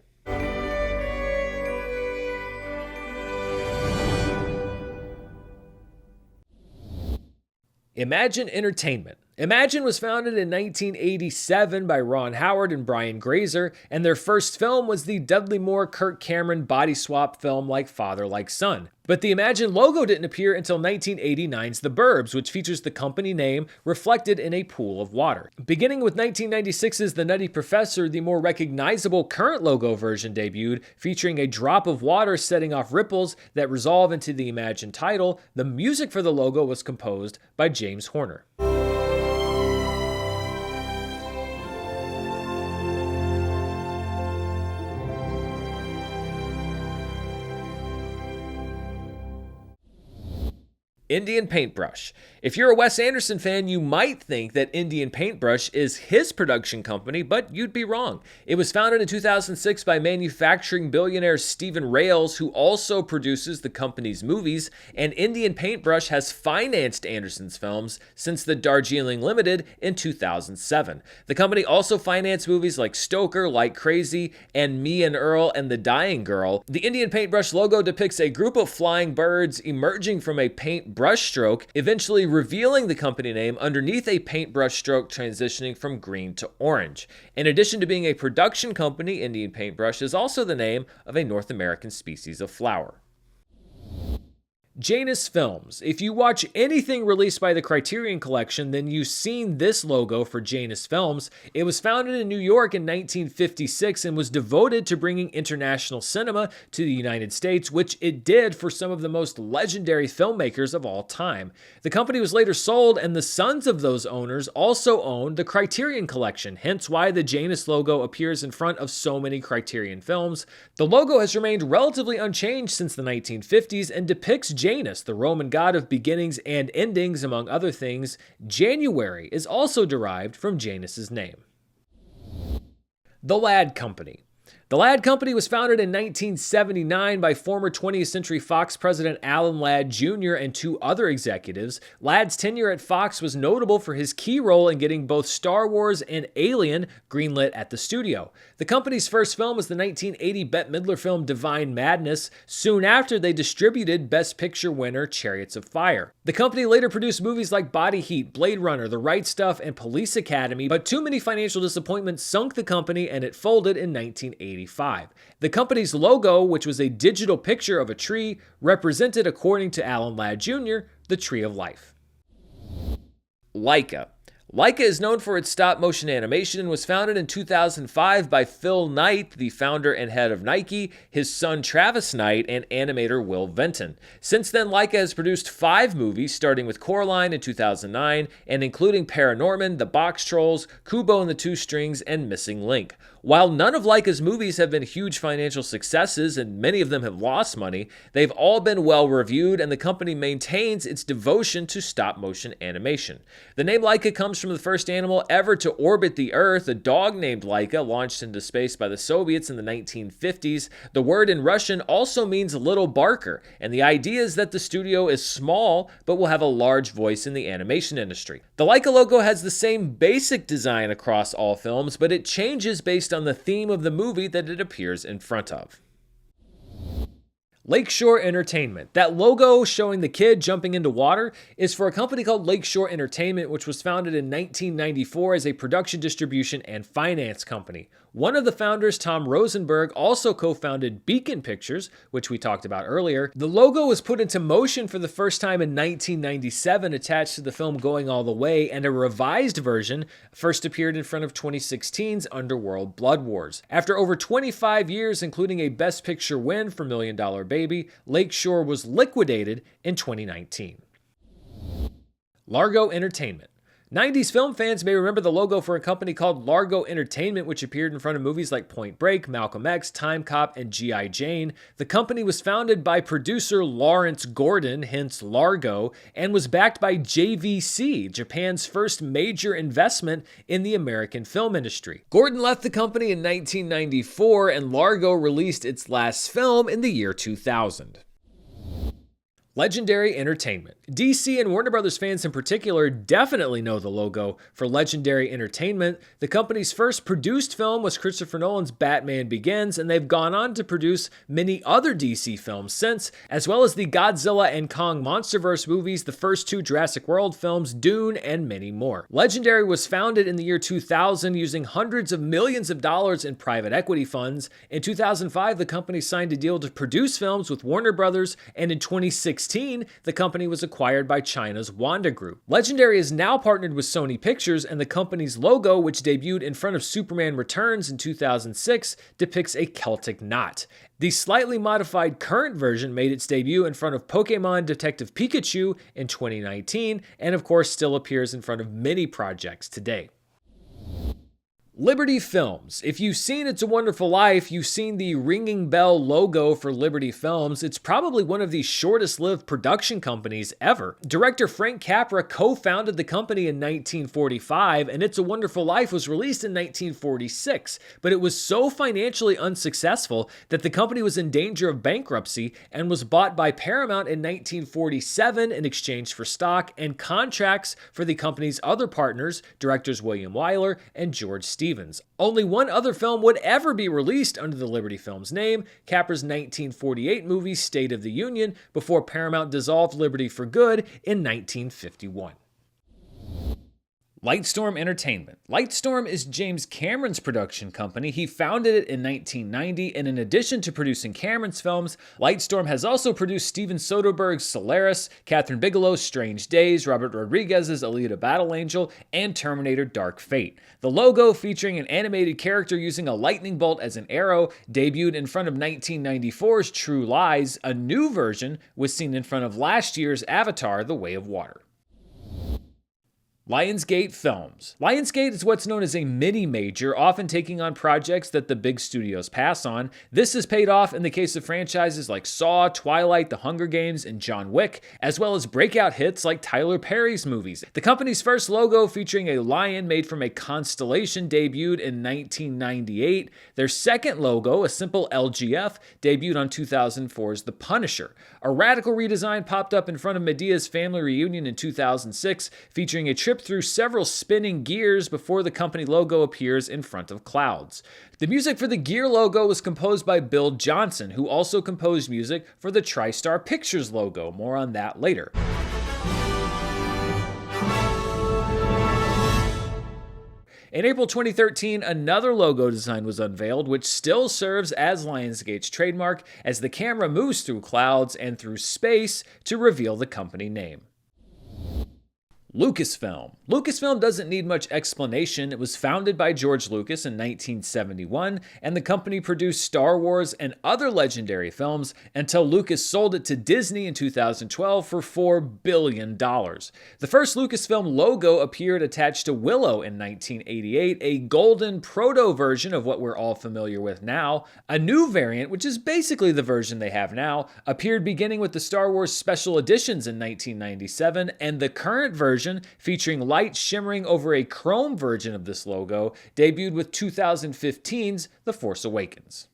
Imagine Entertainment. Imagine was founded in 1987 by Ron Howard and Brian Grazer, and their first film was the Dudley Moore-Kirk Cameron body swap film Like Father, Like Son. But the Imagine logo didn't appear until 1989's The Burbs, which features the company name reflected in a pool of water. Beginning with 1996's The Nutty Professor, the more recognizable current logo version debuted, featuring a drop of water setting off ripples that resolve into the Imagine title. The music for the logo was composed by James Horner. Indian Paintbrush. If you're a Wes Anderson fan, you might think that Indian Paintbrush is his production company, but you'd be wrong. It was founded in 2006 by manufacturing billionaire Stephen Rails, who also produces the company's movies, and Indian Paintbrush has financed Anderson's films since the Darjeeling Limited in 2007. The company also financed movies like Stoker, Like Crazy, and Me and Earl and the Dying Girl. The Indian Paintbrush logo depicts a group of flying birds emerging from a paint brushstroke, eventually revealing the company name underneath a paintbrush stroke transitioning from green to orange. In addition to being a production company, Indian Paintbrush is also the name of a North American species of flower. Janus Films. If you watch anything released by the Criterion Collection, then you've seen this logo for Janus Films. It was founded in New York in 1956 and was devoted to bringing international cinema to the United States, which it did for some of the most legendary filmmakers of all time. The company was later sold, and the sons of those owners also owned the Criterion Collection, hence why the Janus logo appears in front of so many Criterion films. The logo has remained relatively unchanged since the 1950s and depicts Janus, the Roman god of beginnings and endings, among other things. January is also derived from Janus's name. The Ladd Company. The Ladd Company was founded in 1979 by former 20th Century Fox president Alan Ladd Jr. and two other executives. Ladd's tenure at Fox was notable for his key role in getting both Star Wars and Alien greenlit at the studio. The company's first film was the 1980 Bette Midler film Divine Madness. Soon after, they distributed Best Picture winner Chariots of Fire. The company later produced movies like Body Heat, Blade Runner, The Right Stuff, and Police Academy, but too many financial disappointments sunk the company and it folded in 1985. The company's logo, which was a digital picture of a tree, represented, according to Alan Ladd Jr., the Tree of Life. Leica. Leica is known for its stop-motion animation and was founded in 2005 by Phil Knight, the founder and head of Nike, his son Travis Knight, and animator Will Venton. Since then, Leica has produced 5 movies, starting with Coraline in 2009, and including Paranorman, The Box Trolls, Kubo and the Two Strings, and Missing Link. While none of Leica's movies have been huge financial successes, and many of them have lost money, they've all been well-reviewed, and the company maintains its devotion to stop-motion animation. The name Leica comes from the first animal ever to orbit the Earth, a dog named Laika, launched into space by the Soviets in the 1950s. The word in Russian also means little barker, and the idea is that the studio is small, but will have a large voice in the animation industry. The Leica logo has the same basic design across all films, but it changes based on the theme of the movie that it appears in front of. Lakeshore Entertainment. That logo showing the kid jumping into water is for a company called Lakeshore Entertainment, which was founded in 1994 as a production, distribution, and finance company. One of the founders, Tom Rosenberg, also co-founded Beacon Pictures, which we talked about earlier. The logo was put into motion for the first time in 1997, attached to the film Going All the Way, and a revised version first appeared in front of 2016's Underworld Blood Wars. After over 25 years, including a Best Picture win for $1 Million Baby, Lakeshore was liquidated in 2019. Largo Entertainment. 90s film fans may remember the logo for a company called Largo Entertainment, which appeared in front of movies like Point Break, Malcolm X, Time Cop, and G.I. Jane. The company was founded by producer Lawrence Gordon, hence Largo, and was backed by JVC, Japan's first major investment in the American film industry. Gordon left the company in 1994, and Largo released its last film in the year 2000. Legendary Entertainment. DC and Warner Brothers fans in particular definitely know the logo for Legendary Entertainment. The company's first produced film was Christopher Nolan's Batman Begins, and they've gone on to produce many other DC films since, as well as the Godzilla and Kong Monsterverse movies, the first two Jurassic World films, Dune, and many more. Legendary was founded in the year 2000 using hundreds of millions of dollars in private equity funds. In 2005, the company signed a deal to produce films with Warner Brothers, and in 2016, the company was acquired by China's Wanda Group. Legendary is now partnered with Sony Pictures, and the company's logo, which debuted in front of Superman Returns in 2006, depicts a Celtic knot. The slightly modified current version made its debut in front of Pokémon Detective Pikachu in 2019, and of course still appears in front of many projects today. Liberty Films. If you've seen It's a Wonderful Life, you've seen the ringing bell logo for Liberty Films. It's probably one of the shortest-lived production companies ever. Director Frank Capra co-founded the company in 1945, and It's a Wonderful Life was released in 1946, but it was so financially unsuccessful that the company was in danger of bankruptcy and was bought by Paramount in 1947 in exchange for stock and contracts for the company's other partners, directors William Wyler and George Stevens. Only one other film would ever be released under the Liberty Films name, Capra's 1948 movie State of the Union, before Paramount dissolved Liberty for good in 1951. Lightstorm Entertainment. Lightstorm is James Cameron's production company. He founded it in 1990, and in addition to producing Cameron's films, Lightstorm has also produced Steven Soderbergh's Solaris, Catherine Bigelow's Strange Days, Robert Rodriguez's Alita Battle Angel, and Terminator Dark Fate. The logo, featuring an animated character using a lightning bolt as an arrow, debuted in front of 1994's True Lies. A new version was seen in front of last year's Avatar: The Way of Water. Lionsgate Films. Lionsgate is what's known as a mini-major, often taking on projects that the big studios pass on. This has paid off in the case of franchises like Saw, Twilight, The Hunger Games, and John Wick, as well as breakout hits like Tyler Perry's movies. The company's first logo, featuring a lion made from a constellation, debuted in 1998. Their second logo, a simple LGF, debuted on 2004's The Punisher. A radical redesign popped up in front of Medea's family reunion in 2006, featuring a trip through several spinning gears before the company logo appears in front of clouds. The music for the gear logo was composed by Bill Johnson, who also composed music for the TriStar Pictures logo. More on that later. In April 2013, another logo design was unveiled, which still serves as Lionsgate's trademark as the camera moves through clouds and through space to reveal the company name. Lucasfilm. Lucasfilm doesn't need much explanation. It was founded by George Lucas in 1971, and the company produced Star Wars and other legendary films until Lucas sold it to Disney in 2012 for $4 billion. The first Lucasfilm logo appeared attached to Willow in 1988, a golden proto version of what we're all familiar with now. A new variant, which is basically the version they have now, appeared beginning with the Star Wars Special Editions in 1997, and the current version, featuring light shimmering over a chrome version of this logo, debuted with 2015's The Force Awakens.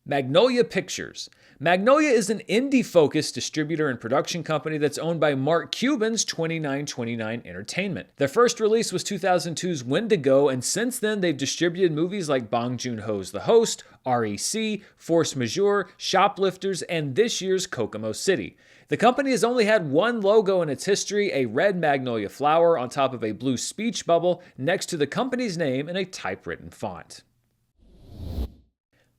Magnolia Pictures. Magnolia is an indie-focused distributor and production company that's owned by Mark Cuban's 2929 Entertainment. Their first release was 2002's Wendigo, and since then they've distributed movies like Bong Joon-ho's The Host, REC, Force Majeure, Shoplifters, and this year's Kokomo City. The company has only had one logo in its history, a red magnolia flower on top of a blue speech bubble next to the company's name in a typewritten font.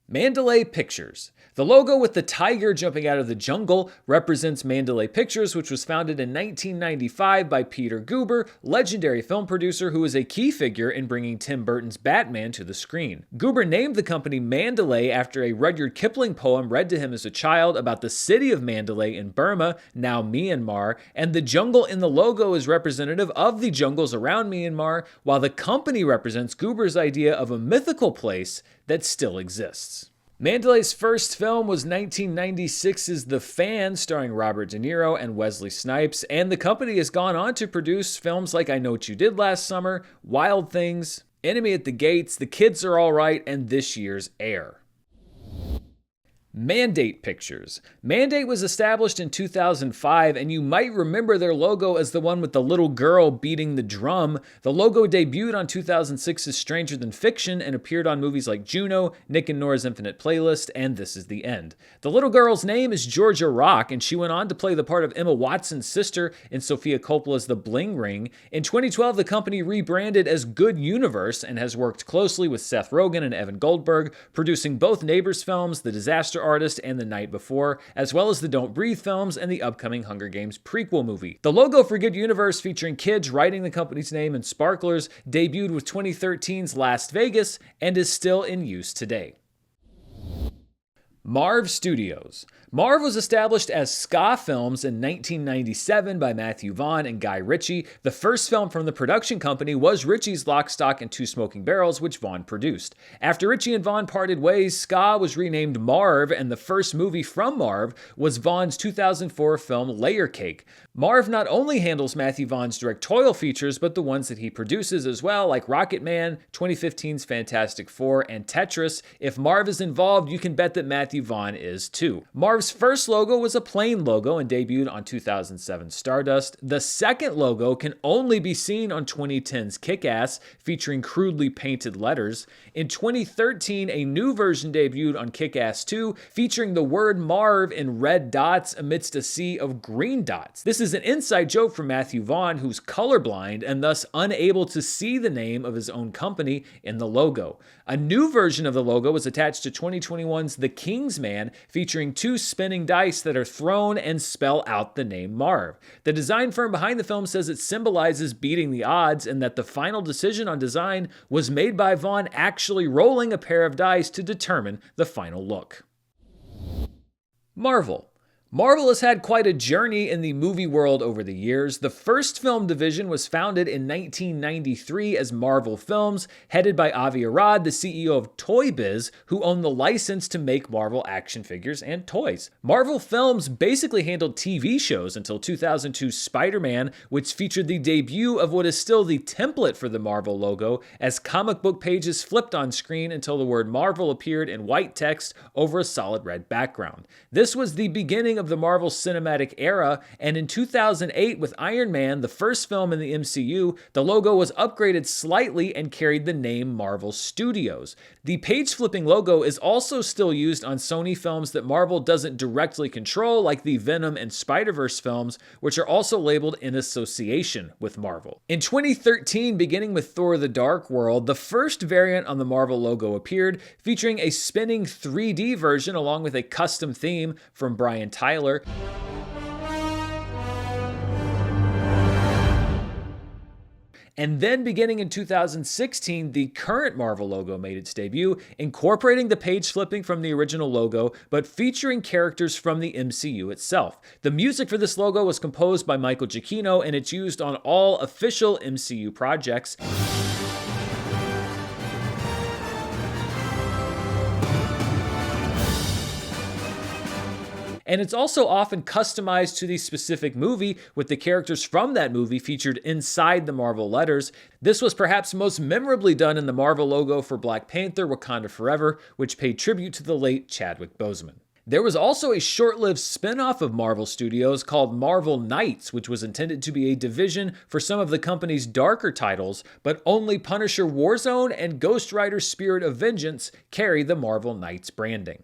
Mandalay Pictures. The logo with the tiger jumping out of the jungle represents Mandalay Pictures, which was founded in 1995 by Peter Guber, legendary film producer who was a key figure in bringing Tim Burton's Batman to the screen. Guber named the company Mandalay after a Rudyard Kipling poem read to him as a child about the city of Mandalay in Burma, now Myanmar, and the jungle in the logo is representative of the jungles around Myanmar, while the company represents Guber's idea of a mythical place that still exists. Mandalay's first film was 1996's The Fan, starring Robert De Niro and Wesley Snipes, and the company has gone on to produce films like I Know What You Did Last Summer, Wild Things, Enemy at the Gates, The Kids Are All Right, and this year's Air. Mandate Pictures. Mandate was established in 2005, and you might remember their logo as the one with the little girl beating the drum. The logo debuted on 2006's Stranger Than Fiction and appeared on movies like Juno, Nick and Nora's Infinite Playlist, and This Is the End. The little girl's name is Georgia Rock, and she went on to play the part of Emma Watson's sister in Sofia Coppola's The Bling Ring. In 2012, the company rebranded as Good Universe and has worked closely with Seth Rogen and Evan Goldberg, producing both Neighbors films, The Disaster Artist, and The Night Before, as well as the Don't Breathe films and the upcoming Hunger Games prequel movie. The logo for Good Universe, featuring kids writing the company's name in sparklers, debuted with 2013's Las Vegas and is still in use today. Marv Studios. Marv was established as Ska Films in 1997 by Matthew Vaughn and Guy Ritchie. The first film from the production company was Ritchie's Lock, Stock, and Two Smoking Barrels, which Vaughn produced. After Ritchie and Vaughn parted ways, Ska was renamed Marv, and the first movie from Marv was Vaughn's 2004 film Layer Cake. Marv not only handles Matthew Vaughn's directorial features, but the ones that he produces as well, like Rocket Man, 2015's Fantastic Four, and Tetris. If Marv is involved, you can bet that Matthew Vaughn is too. Marv's first logo was a plain logo and debuted on 2007's Stardust. The second logo can only be seen on 2010's Kick-Ass, featuring crudely painted letters. In 2013, a new version debuted on Kick-Ass 2, featuring the word Marv in red dots amidst a sea of green dots. This is an inside joke from Matthew Vaughn, who's colorblind and thus unable to see the name of his own company in the logo. A new version of the logo was attached to 2021's The King's Man, featuring two spinning dice that are thrown and spell out the name Marv. The design firm behind the film says it symbolizes beating the odds, and that the final decision on design was made by Vaughn actually rolling a pair of dice to determine the final look. Marvel. Marvel has had quite a journey in the movie world over the years. The first film division was founded in 1993 as Marvel Films, headed by Avi Arad, the CEO of Toy Biz, who owned the license to make Marvel action figures and toys. Marvel Films basically handled TV shows until 2002's Spider-Man, which featured the debut of what is still the template for the Marvel logo, as comic book pages flipped on screen until the word Marvel appeared in white text over a solid red background. This was the beginning of the Marvel Cinematic Era, and in 2008 with Iron Man, the first film in the MCU, the logo was upgraded slightly and carried the name Marvel Studios. The page-flipping logo is also still used on Sony films that Marvel doesn't directly control, like the Venom and Spider-Verse films, which are also labeled in association with Marvel. In 2013, beginning with Thor: The Dark World, the first variant on the Marvel logo appeared, featuring a spinning 3D version along with a custom theme from Brian Tyler. And then beginning in 2016, the current Marvel logo made its debut, incorporating the page flipping from the original logo, but featuring characters from the MCU itself. The music for this logo was composed by Michael Giacchino, and it's used on all official MCU projects. And it's also often customized to the specific movie, with the characters from that movie featured inside the Marvel letters. This was perhaps most memorably done in the Marvel logo for Black Panther: Wakanda Forever, which paid tribute to the late Chadwick Boseman. There was also a short-lived spin-off of Marvel Studios called Marvel Knights, which was intended to be a division for some of the company's darker titles, but only Punisher Warzone and Ghost Rider Spirit of Vengeance carry the Marvel Knights branding.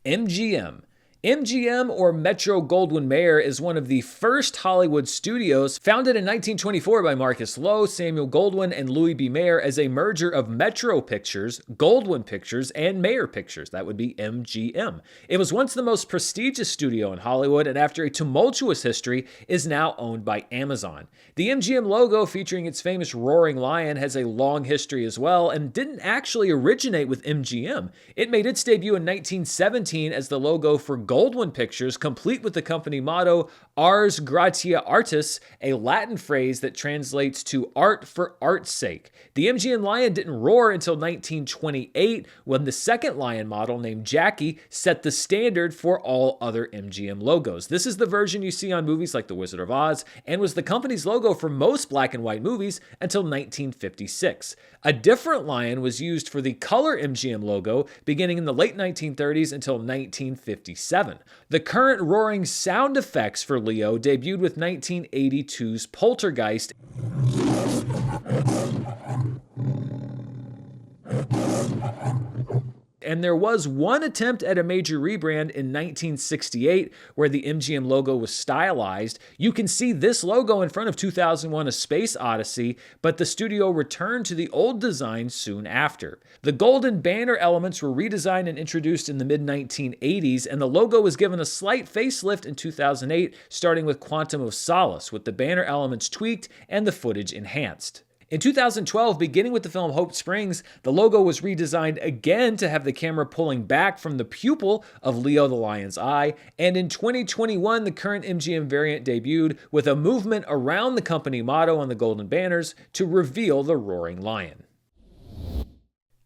MGM. MGM, or Metro-Goldwyn-Mayer, is one of the first Hollywood studios, founded in 1924 by Marcus Loew, Samuel Goldwyn, and Louis B. Mayer as a merger of Metro Pictures, Goldwyn Pictures, and Mayer Pictures. That would be MGM. It was once the most prestigious studio in Hollywood, and after a tumultuous history, is now owned by Amazon. The MGM logo, featuring its famous roaring lion, has a long history as well, and didn't actually originate with MGM. It made its debut in 1917 as the logo for Goldwyn Pictures, complete with the company motto, Ars Gratia Artis, a Latin phrase that translates to art for art's sake. The MGM lion didn't roar until 1928, when the second lion model, named Jackie, set the standard for all other MGM logos. This is the version you see on movies like The Wizard of Oz, and was the company's logo for most black and white movies until 1956. A different lion was used for the color MGM logo beginning in the late 1930s until 1957. The current roaring sound effects for Leo debuted with 1982's Poltergeist. And there was one attempt at a major rebrand in 1968 where the MGM logo was stylized. You can see this logo in front of 2001: A Space Odyssey, but the studio returned to the old design soon after. The golden banner elements were redesigned and introduced in the mid-1980s, and the logo was given a slight facelift in 2008, starting with Quantum of Solace, with the banner elements tweaked and the footage enhanced. In 2012, beginning with the film Hope Springs, the logo was redesigned again to have the camera pulling back from the pupil of Leo the lion's eye, and in 2021, the current MGM variant debuted with a movement around the company motto on the golden banners to reveal the roaring lion.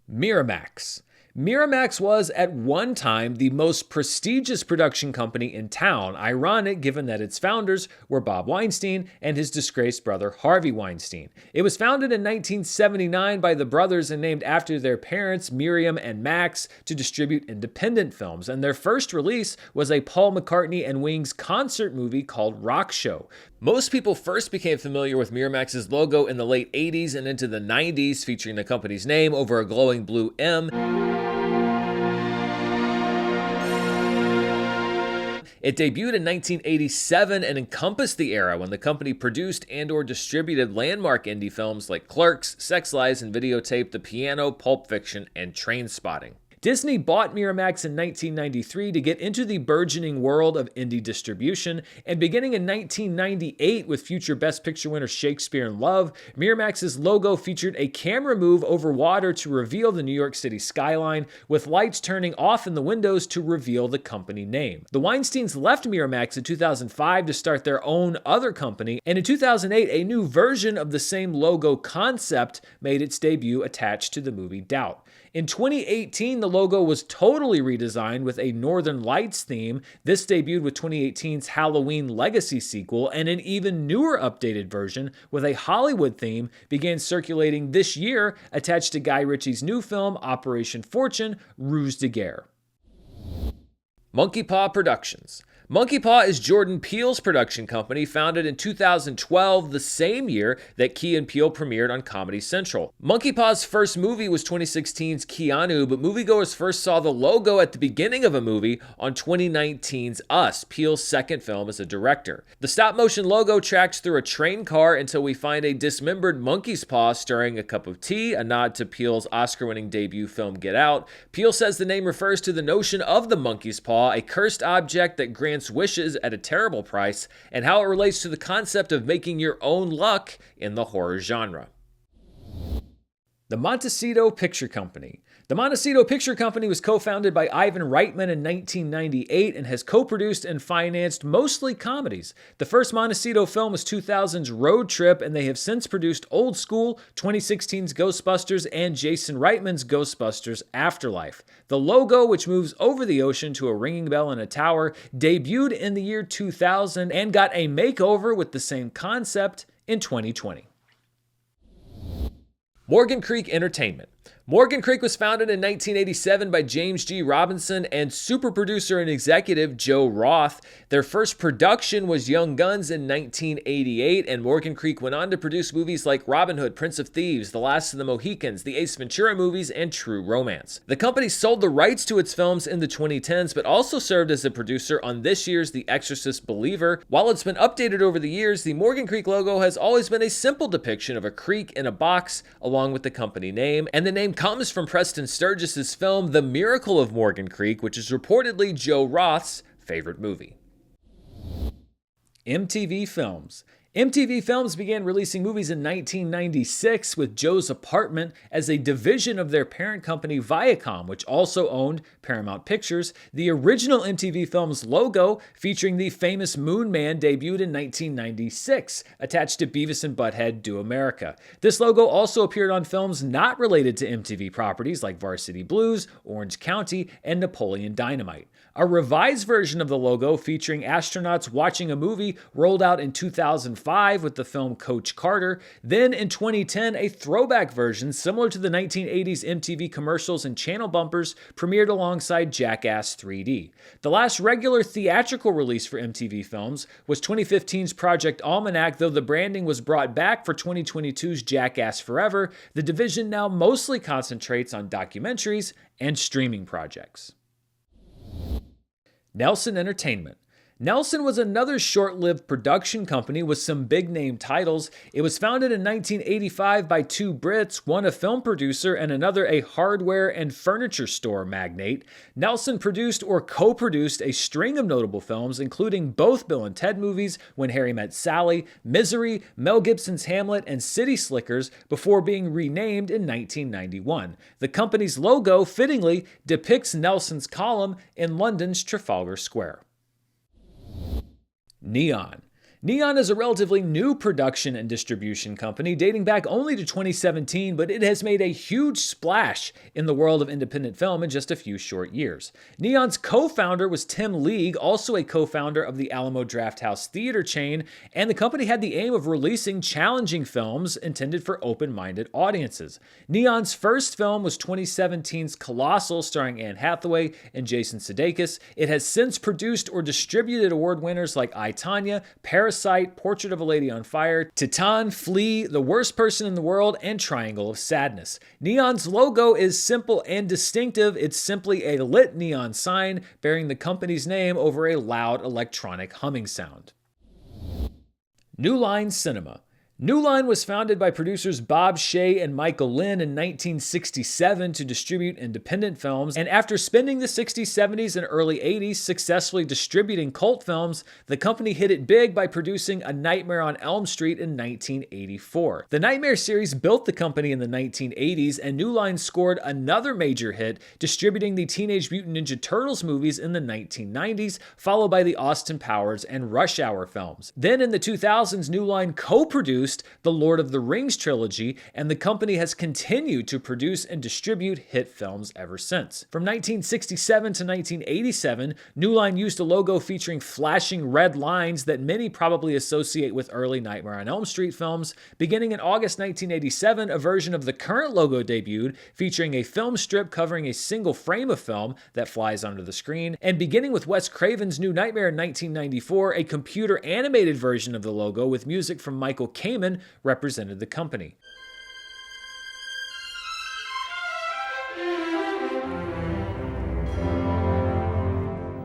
Miramax. Miramax was, at one time, the most prestigious production company in town, ironic given that its founders were Bob Weinstein and his disgraced brother Harvey Weinstein. It was founded in 1979 by the brothers and named after their parents, Miriam and Max, to distribute independent films, and their first release was a Paul McCartney and Wings concert movie called Rock Show. Most people first became familiar with Miramax's logo in the late 80s and into the 90s, featuring the company's name over a glowing blue M. It debuted in 1987 and encompassed the era when the company produced and/or distributed landmark indie films like Clerks, Sex Lies and Videotape, The Piano, Pulp Fiction, and Trainspotting. Disney bought Miramax in 1993 to get into the burgeoning world of indie distribution, and beginning in 1998 with future Best Picture winner Shakespeare in Love, Miramax's logo featured a camera move over water to reveal the New York City skyline, with lights turning off in the windows to reveal the company name. The Weinsteins left Miramax in 2005 to start their own other company, and in 2008 a new version of the same logo concept made its debut attached to the movie Doubt. In 2018, the logo was totally redesigned with a Northern Lights theme. This debuted with 2018's Halloween Legacy sequel, and an even newer updated version with a Hollywood theme began circulating this year, attached to Guy Ritchie's new film, Operation Fortune, Ruse de Guerre. Monkey Paw Productions. Monkey Paw is Jordan Peele's production company, founded in 2012, the same year that Key and Peele premiered on Comedy Central. Monkey Paw's first movie was 2016's Keanu, but moviegoers first saw the logo at the beginning of a movie on 2019's Us, Peele's second film as a director. The stop-motion logo tracks through a train car until we find a dismembered monkey's paw stirring a cup of tea, a nod to Peele's Oscar-winning debut film Get Out. Peele says the name refers to the notion of the monkey's paw, a cursed object that grants wishes at a terrible price, and how it relates to the concept of making your own luck in the horror genre. The Montecito Picture Company. The Montecito Picture Company was co-founded by Ivan Reitman in 1998 and has co-produced and financed mostly comedies. The first Montecito film was 2000's Road Trip, and they have since produced Old School, 2016's Ghostbusters, and Jason Reitman's Ghostbusters Afterlife. The logo, which moves over the ocean to a ringing bell in a tower, debuted in the year 2000 and got a makeover with the same concept in 2020. Morgan Creek Entertainment. Morgan Creek was founded in 1987 by James G. Robinson and super producer and executive Joe Roth. Their first production was Young Guns in 1988, and Morgan Creek went on to produce movies like Robin Hood, Prince of Thieves, The Last of the Mohicans, the Ace Ventura movies, and True Romance. The company sold the rights to its films in the 2010s, but also served as a producer on this year's The Exorcist Believer. While it's been updated over the years, the Morgan Creek logo has always been a simple depiction of a creek in a box, along with the company name, and the name comes from Preston Sturges' film The Miracle of Morgan Creek, which is reportedly Joe Roth's favorite movie. MTV Films. MTV Films began releasing movies in 1996 with Joe's Apartment as a division of their parent company Viacom, which also owned Paramount Pictures. The original MTV Films logo, featuring the famous Moon Man, debuted in 1996, attached to Beavis and Butthead Do America. This logo also appeared on films not related to MTV properties like Varsity Blues, Orange County, and Napoleon Dynamite. A revised version of the logo featuring astronauts watching a movie rolled out in 2005 with the film Coach Carter. Then in 2010, a throwback version similar to the 1980s MTV commercials and channel bumpers premiered alongside Jackass 3D. The last regular theatrical release for MTV Films was 2015's Project Almanac, though the branding was brought back for 2022's Jackass Forever. The division now mostly concentrates on documentaries and streaming projects. Nelson Entertainment. Nelson was another short-lived production company with some big-name titles. It was founded in 1985 by two Brits, one a film producer and another a hardware and furniture store magnate. Nelson produced or co-produced a string of notable films, including both Bill and Ted movies, When Harry Met Sally, Misery, Mel Gibson's Hamlet, and City Slickers, before being renamed in 1991. The company's logo, fittingly, depicts Nelson's column in London's Trafalgar Square. Neon. Neon is a relatively new production and distribution company dating back only to 2017, but it has made a huge splash in the world of independent film in just a few short years. Neon's co-founder was Tim League, also a co-founder of the Alamo Drafthouse theater chain, and the company had the aim of releasing challenging films intended for open-minded audiences. Neon's first film was 2017's Colossal, starring Anne Hathaway and Jason Sudeikis. It has since produced or distributed award winners like I, Tonya, Parasite, Portrait of a Lady on Fire, Titan, Flea, The Worst Person in the World, and Triangle of Sadness. Neon's logo is simple and distinctive. It's simply a lit neon sign bearing the company's name over a loud electronic humming sound. New Line Cinema. New Line was founded by producers Bob Shaye and Michael Lynn in 1967 to distribute independent films, and after spending the 60s, 70s, and early 80s successfully distributing cult films, the company hit it big by producing A Nightmare on Elm Street in 1984. The Nightmare series built the company in the 1980s, and New Line scored another major hit, distributing the Teenage Mutant Ninja Turtles movies in the 1990s, followed by the Austin Powers and Rush Hour films. Then in the 2000s, New Line co-produced the Lord of the Rings trilogy, and the company has continued to produce and distribute hit films ever since. From 1967 to 1987, New Line used a logo featuring flashing red lines that many probably associate with early Nightmare on Elm Street films. Beginning in August 1987, a version of the current logo debuted, featuring a film strip covering a single frame of film that flies onto the screen. And beginning with Wes Craven's New Nightmare in 1994, a computer animated version of the logo with music from Michael Kamen represented the company.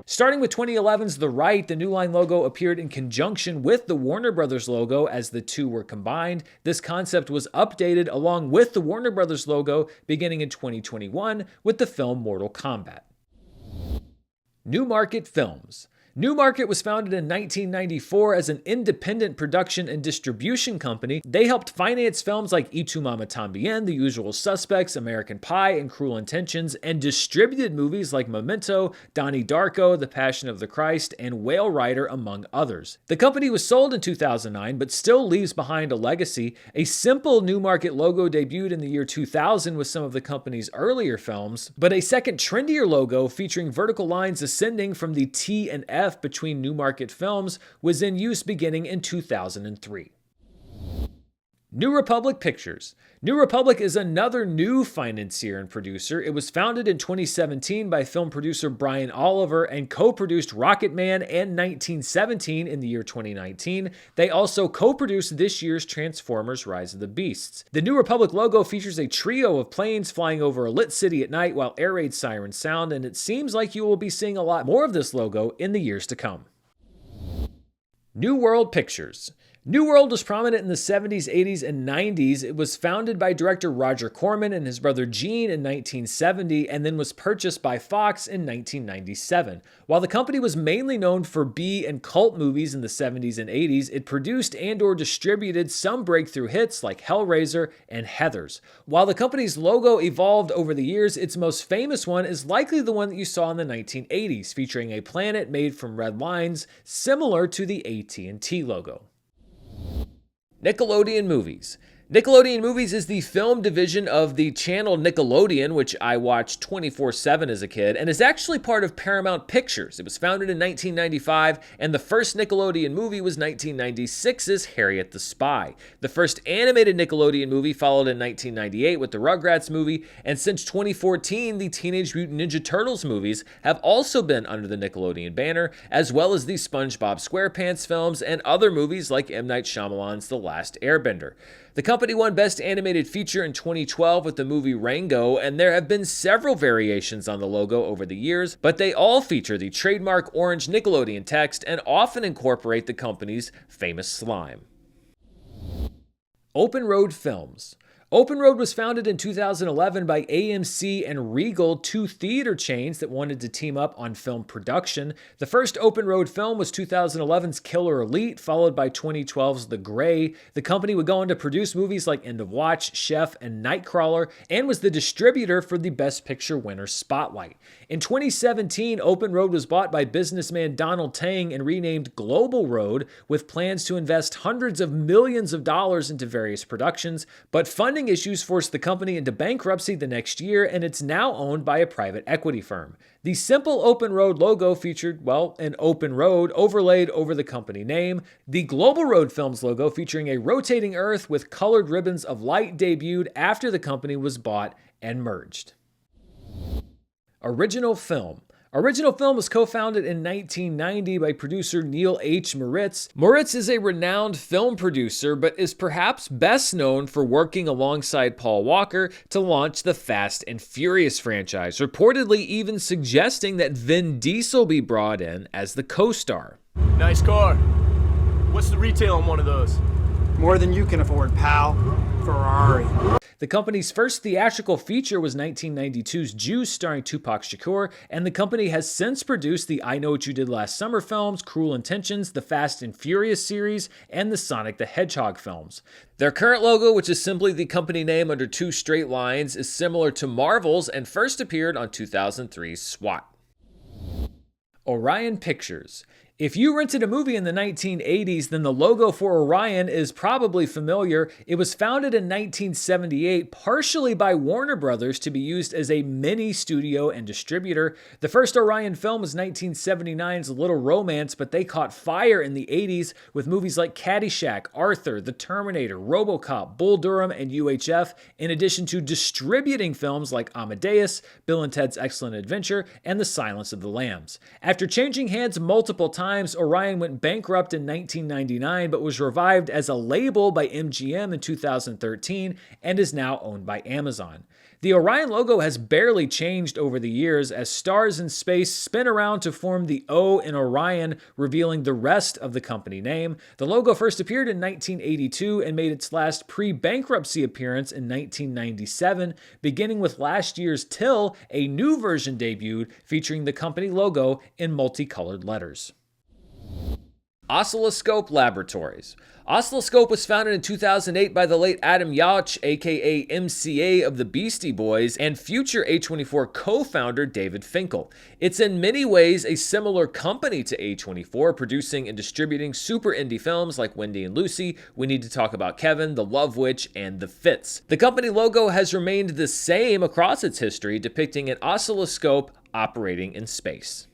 Starting with 2011's The Right, the New Line logo appeared in conjunction with the Warner Brothers logo as the two were combined. This concept was updated along with the Warner Brothers logo beginning in 2021 with the film Mortal Kombat. New Market Films. New Market was founded in 1994 as an independent production and distribution company. They helped finance films like Y Tu Mama Tambien, The Usual Suspects, American Pie, and Cruel Intentions, and distributed movies like Memento, Donnie Darko, The Passion of the Christ, and Whale Rider, among others. The company was sold in 2009, but still leaves behind a legacy. A simple New Market logo debuted in the year 2000 with some of the company's earlier films, but a second trendier logo featuring vertical lines ascending from the T and F between New Market Films was in use beginning in 2003. New Republic Pictures. New Republic is another new financier and producer. It was founded in 2017 by film producer Brian Oliver and co-produced Rocketman and 1917 in the year 2019. They also co-produced this year's Transformers: Rise of the Beasts. The New Republic logo features a trio of planes flying over a lit city at night while air raid sirens sound, and it seems like you will be seeing a lot more of this logo in the years to come. New World Pictures. New World was prominent in the 70s, 80s, and 90s. It was founded by director Roger Corman and his brother Gene in 1970 and then was purchased by Fox in 1997. While the company was mainly known for B and cult movies in the 70s and 80s, it produced and/or distributed some breakthrough hits like Hellraiser and Heathers. While the company's logo evolved over the years, its most famous one is likely the one that you saw in the 1980s, featuring a planet made from red lines, similar to the AT&T logo. Nickelodeon Movies. Nickelodeon Movies is the film division of the channel Nickelodeon, which I watched 24/7 as a kid, and is actually part of Paramount Pictures. It was founded in 1995, and the first Nickelodeon movie was 1996's Harriet the Spy. The first animated Nickelodeon movie followed in 1998 with the Rugrats movie, and since 2014, the Teenage Mutant Ninja Turtles movies have also been under the Nickelodeon banner, as well as the SpongeBob SquarePants films and other movies like M. Night Shyamalan's The Last Airbender. The company won Best Animated Feature in 2012 with the movie Rango, and there have been several variations on the logo over the years, but they all feature the trademark orange Nickelodeon text and often incorporate the company's famous slime. Open Road Films. Open Road was founded in 2011 by AMC and Regal, two theater chains that wanted to team up on film production. The first Open Road film was 2011's Killer Elite, followed by 2012's The Gray. The company would go on to produce movies like End of Watch, Chef, and Nightcrawler, and was the distributor for the Best Picture winner Spotlight. In 2017, Open Road was bought by businessman Donald Tang and renamed Global Road, with plans to invest hundreds of millions of dollars into various productions, but funding issues forced the company into bankruptcy the next year, and it's now owned by a private equity firm. The simple Open Road logo featured, well, an open road overlaid over the company name. The Global Road Films logo featuring a rotating earth with colored ribbons of light debuted after the company was bought and merged. Original Film. Original Film was co-founded in 1990 by producer Neil H. Moritz. Moritz is a renowned film producer, but is perhaps best known for working alongside Paul Walker to launch the Fast and Furious franchise, reportedly even suggesting that Vin Diesel be brought in as the co-star. Nice car. What's the retail on one of those? More than you can afford, pal. Ferrari. The company's first theatrical feature was 1992's Juice, starring Tupac Shakur, and the company has since produced the I Know What You Did Last Summer films, Cruel Intentions, the Fast and Furious series, and the Sonic the Hedgehog films. Their current logo, which is simply the company name under two straight lines, is similar to Marvel's and first appeared on 2003's SWAT. Orion Pictures. If you rented a movie in the 1980s, then the logo for Orion is probably familiar. It was founded in 1978, partially by Warner Brothers, to be used as a mini studio and distributor. The first Orion film was 1979's Little Romance, but they caught fire in the 80s with movies like Caddyshack, Arthur, The Terminator, RoboCop, Bull Durham, and UHF, in addition to distributing films like Amadeus, Bill and Ted's Excellent Adventure, and The Silence of the Lambs. After changing hands multiple times, Orion went bankrupt in 1999, but was revived as a label by MGM in 2013 and is now owned by Amazon. The Orion logo has barely changed over the years as stars in space spin around to form the O in Orion, revealing the rest of the company name. The logo first appeared in 1982 and made its last pre-bankruptcy appearance in 1997. Beginning with last year's Till, a new version debuted featuring the company logo in multicolored letters. Oscilloscope Laboratories. Oscilloscope was founded in 2008 by the late Adam Yauch, aka MCA of the Beastie Boys, and future A24 co-founder David Finkel. It's in many ways a similar company to A24, producing and distributing super indie films like Wendy and Lucy, We Need to Talk About Kevin, The Love Witch, and The Fits. The company logo has remained the same across its history, depicting an oscilloscope operating in space.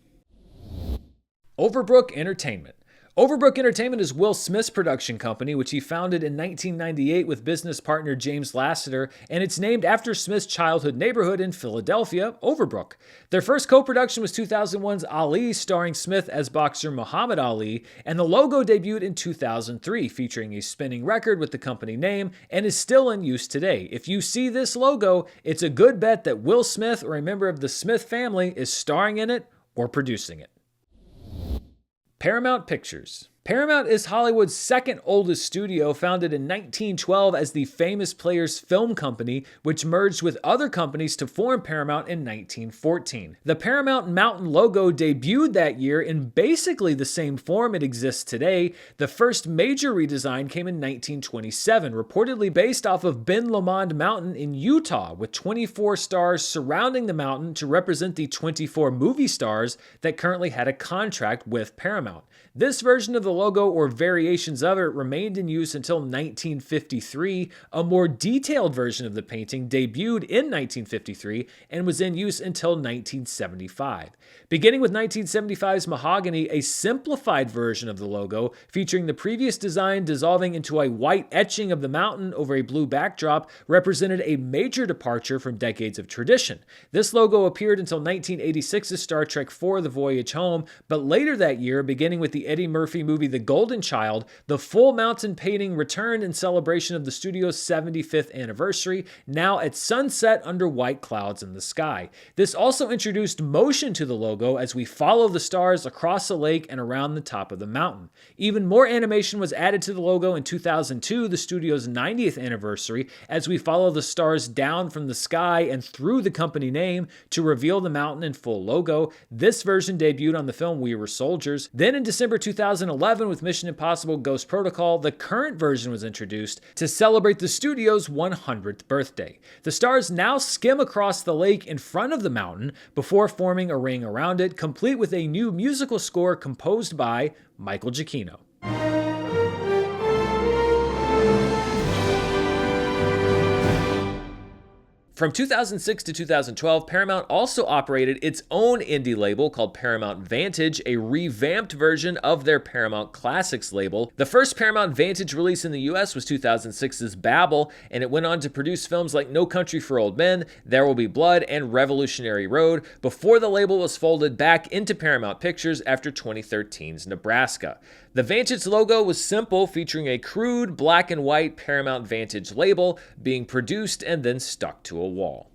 Overbrook Entertainment. Overbrook Entertainment is Will Smith's production company, which he founded in 1998 with business partner James Lasseter, and it's named after Smith's childhood neighborhood in Philadelphia, Overbrook. Their first co-production was 2001's Ali, starring Smith as boxer Muhammad Ali, and the logo debuted in 2003, featuring a spinning record with the company name, and is still in use today. If you see this logo, it's a good bet that Will Smith or a member of the Smith family is starring in it or producing it. Paramount Pictures. Paramount is Hollywood's second oldest studio, founded in 1912 as the Famous Players Film Company, which merged with other companies to form Paramount in 1914. The Paramount Mountain logo debuted that year in basically the same form it exists today. The first major redesign came in 1927, reportedly based off of Ben Lomond Mountain in Utah, with 24 stars surrounding the mountain to represent the 24 movie stars that currently had a contract with Paramount. This version of the logo or variations of it remained in use until 1953. A more detailed version of the painting debuted in 1953 and was in use until 1975. Beginning with 1975's Mahogany, a simplified version of the logo featuring the previous design dissolving into a white etching of the mountain over a blue backdrop represented a major departure from decades of tradition. This logo appeared until 1986's Star Trek IV: The Voyage Home, but later that year, beginning with the Eddie Murphy movie The Golden Child, the full mountain painting returned in celebration of the studio's 75th anniversary, now at sunset under white clouds in the sky. This also introduced motion to the logo as we follow the stars across the lake and around the top of the mountain. Even more animation was added to the logo in 2002, the studio's 90th anniversary, as we follow the stars down from the sky and through the company name to reveal the mountain in full logo. This version debuted on the film We Were Soldiers. Then in December 2011, with Mission Impossible Ghost Protocol, the current version was introduced to celebrate the studio's 100th birthday. The stars now skim across the lake in front of the mountain before forming a ring around it, complete with a new musical score composed by Michael Giacchino. From 2006 to 2012, Paramount also operated its own indie label called Paramount Vantage, a revamped version of their Paramount Classics label. The first Paramount Vantage release in the US was 2006's Babel, and it went on to produce films like No Country for Old Men, There Will Be Blood, and Revolutionary Road, before the label was folded back into Paramount Pictures after 2013's Nebraska. The Vantage logo was simple, featuring a crude black and white Paramount Vantage label being produced and then stuck to a wall.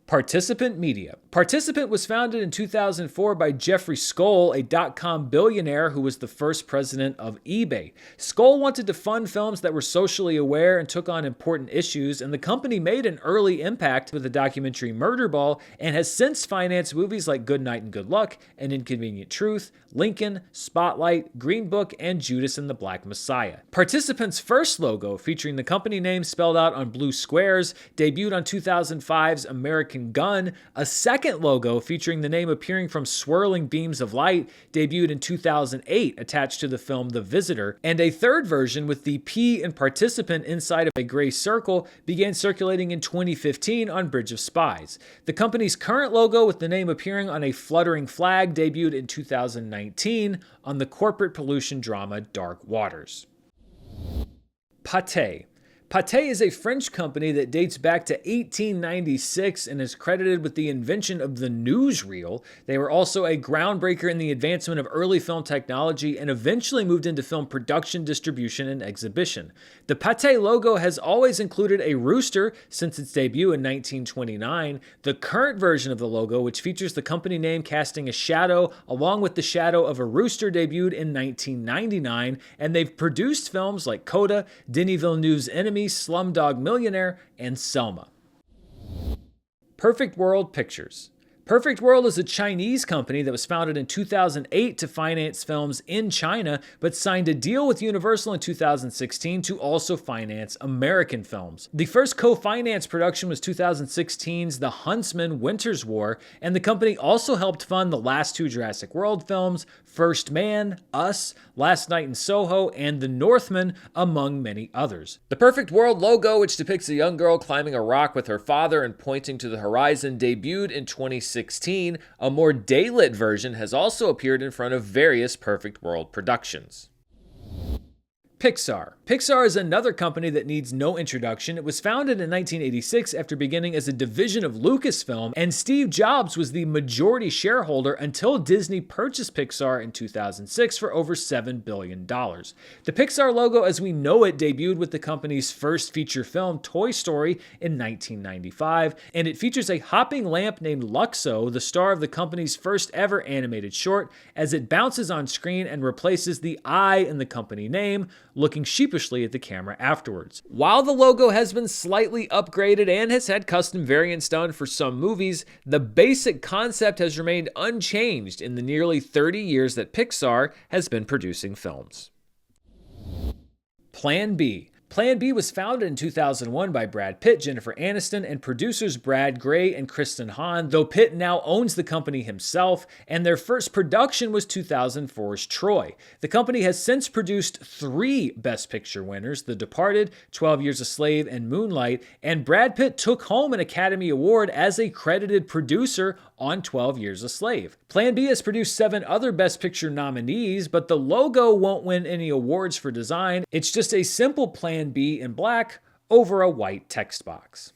Participant Media. Participant was founded in 2004 by Jeffrey Skoll, a dot-com billionaire who was the first president of eBay. Skoll wanted to fund films that were socially aware and took on important issues, and the company made an early impact with the documentary Murderball and has since financed movies like Good Night and Good Luck, An Inconvenient Truth, Lincoln, Spotlight, Green Book, and Judas and the Black Messiah. Participant's first logo, featuring the company name spelled out on blue squares, debuted on 2005's American Gun. A second logo, featuring the name appearing from swirling beams of light, debuted in 2008, attached to the film The Visitor. And a third version with the P in Participant inside of a gray circle began circulating in 2015 on Bridge of Spies. The company's current logo, with the name appearing on a fluttering flag, debuted in 2019 on the corporate pollution drama Dark Waters. Pathé. Pathé is a French company that dates back to 1896 and is credited with the invention of the newsreel. They were also a groundbreaker in the advancement of early film technology and eventually moved into film production, distribution, and exhibition. The Pathé logo has always included a rooster since its debut in 1929. The current version of the logo, which features the company name casting a shadow along with the shadow of a rooster, debuted in 1999, and they've produced films like Coda, Denis Villeneuve's Enemy, Slumdog Millionaire, and Selma. Perfect World Pictures. Perfect World is a Chinese company that was founded in 2008 to finance films in China, but signed a deal with Universal in 2016 to also finance American films. The first co-finance production was 2016's The Huntsman: Winter's War, and the company also helped fund the last two Jurassic World films, First Man, Us, Last Night in Soho, and The Northman, among many others. The Perfect World logo, which depicts a young girl climbing a rock with her father and pointing to the horizon, debuted in 2016. A more daylit version has also appeared in front of various Perfect World productions. Pixar. Pixar is another company that needs no introduction. It was founded in 1986 after beginning as a division of Lucasfilm, and Steve Jobs was the majority shareholder until Disney purchased Pixar in 2006 for over $7 billion. The Pixar logo as we know it debuted with the company's first feature film, Toy Story, in 1995, and it features a hopping lamp named Luxo, the star of the company's first ever animated short, as it bounces on screen and replaces the I in the company name, looking sheepishly at the camera afterwards. While the logo has been slightly upgraded and has had custom variants done for some movies, the basic concept has remained unchanged in the nearly 30 years that Pixar has been producing films. Plan B. Plan B was founded in 2001 by Brad Pitt, Jennifer Aniston, and producers Brad Gray and Kristen Hahn, though Pitt now owns the company himself, and their first production was 2004's Troy. The company has since produced 3 Best Picture winners, The Departed, 12 Years a Slave, and Moonlight, and Brad Pitt took home an Academy Award as a credited producer on 12 Years a Slave. Plan B has produced 7 other Best Picture nominees, but the logo won't win any awards for design. It's just a simple Plan B in black over a white text box.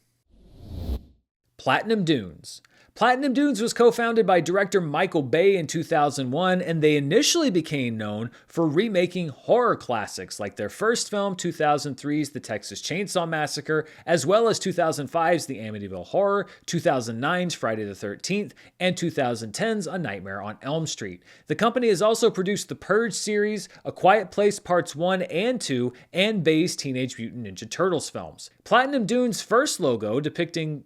Platinum Dunes. Platinum Dunes was co-founded by director Michael Bay in 2001, and they initially became known for remaking horror classics like their first film, 2003's The Texas Chainsaw Massacre, as well as 2005's The Amityville Horror, 2009's Friday the 13th, and 2010's A Nightmare on Elm Street. The company has also produced the Purge series, A Quiet Place Parts 1 and 2, and Bay's Teenage Mutant Ninja Turtles films. Platinum Dunes' first logo, depicting,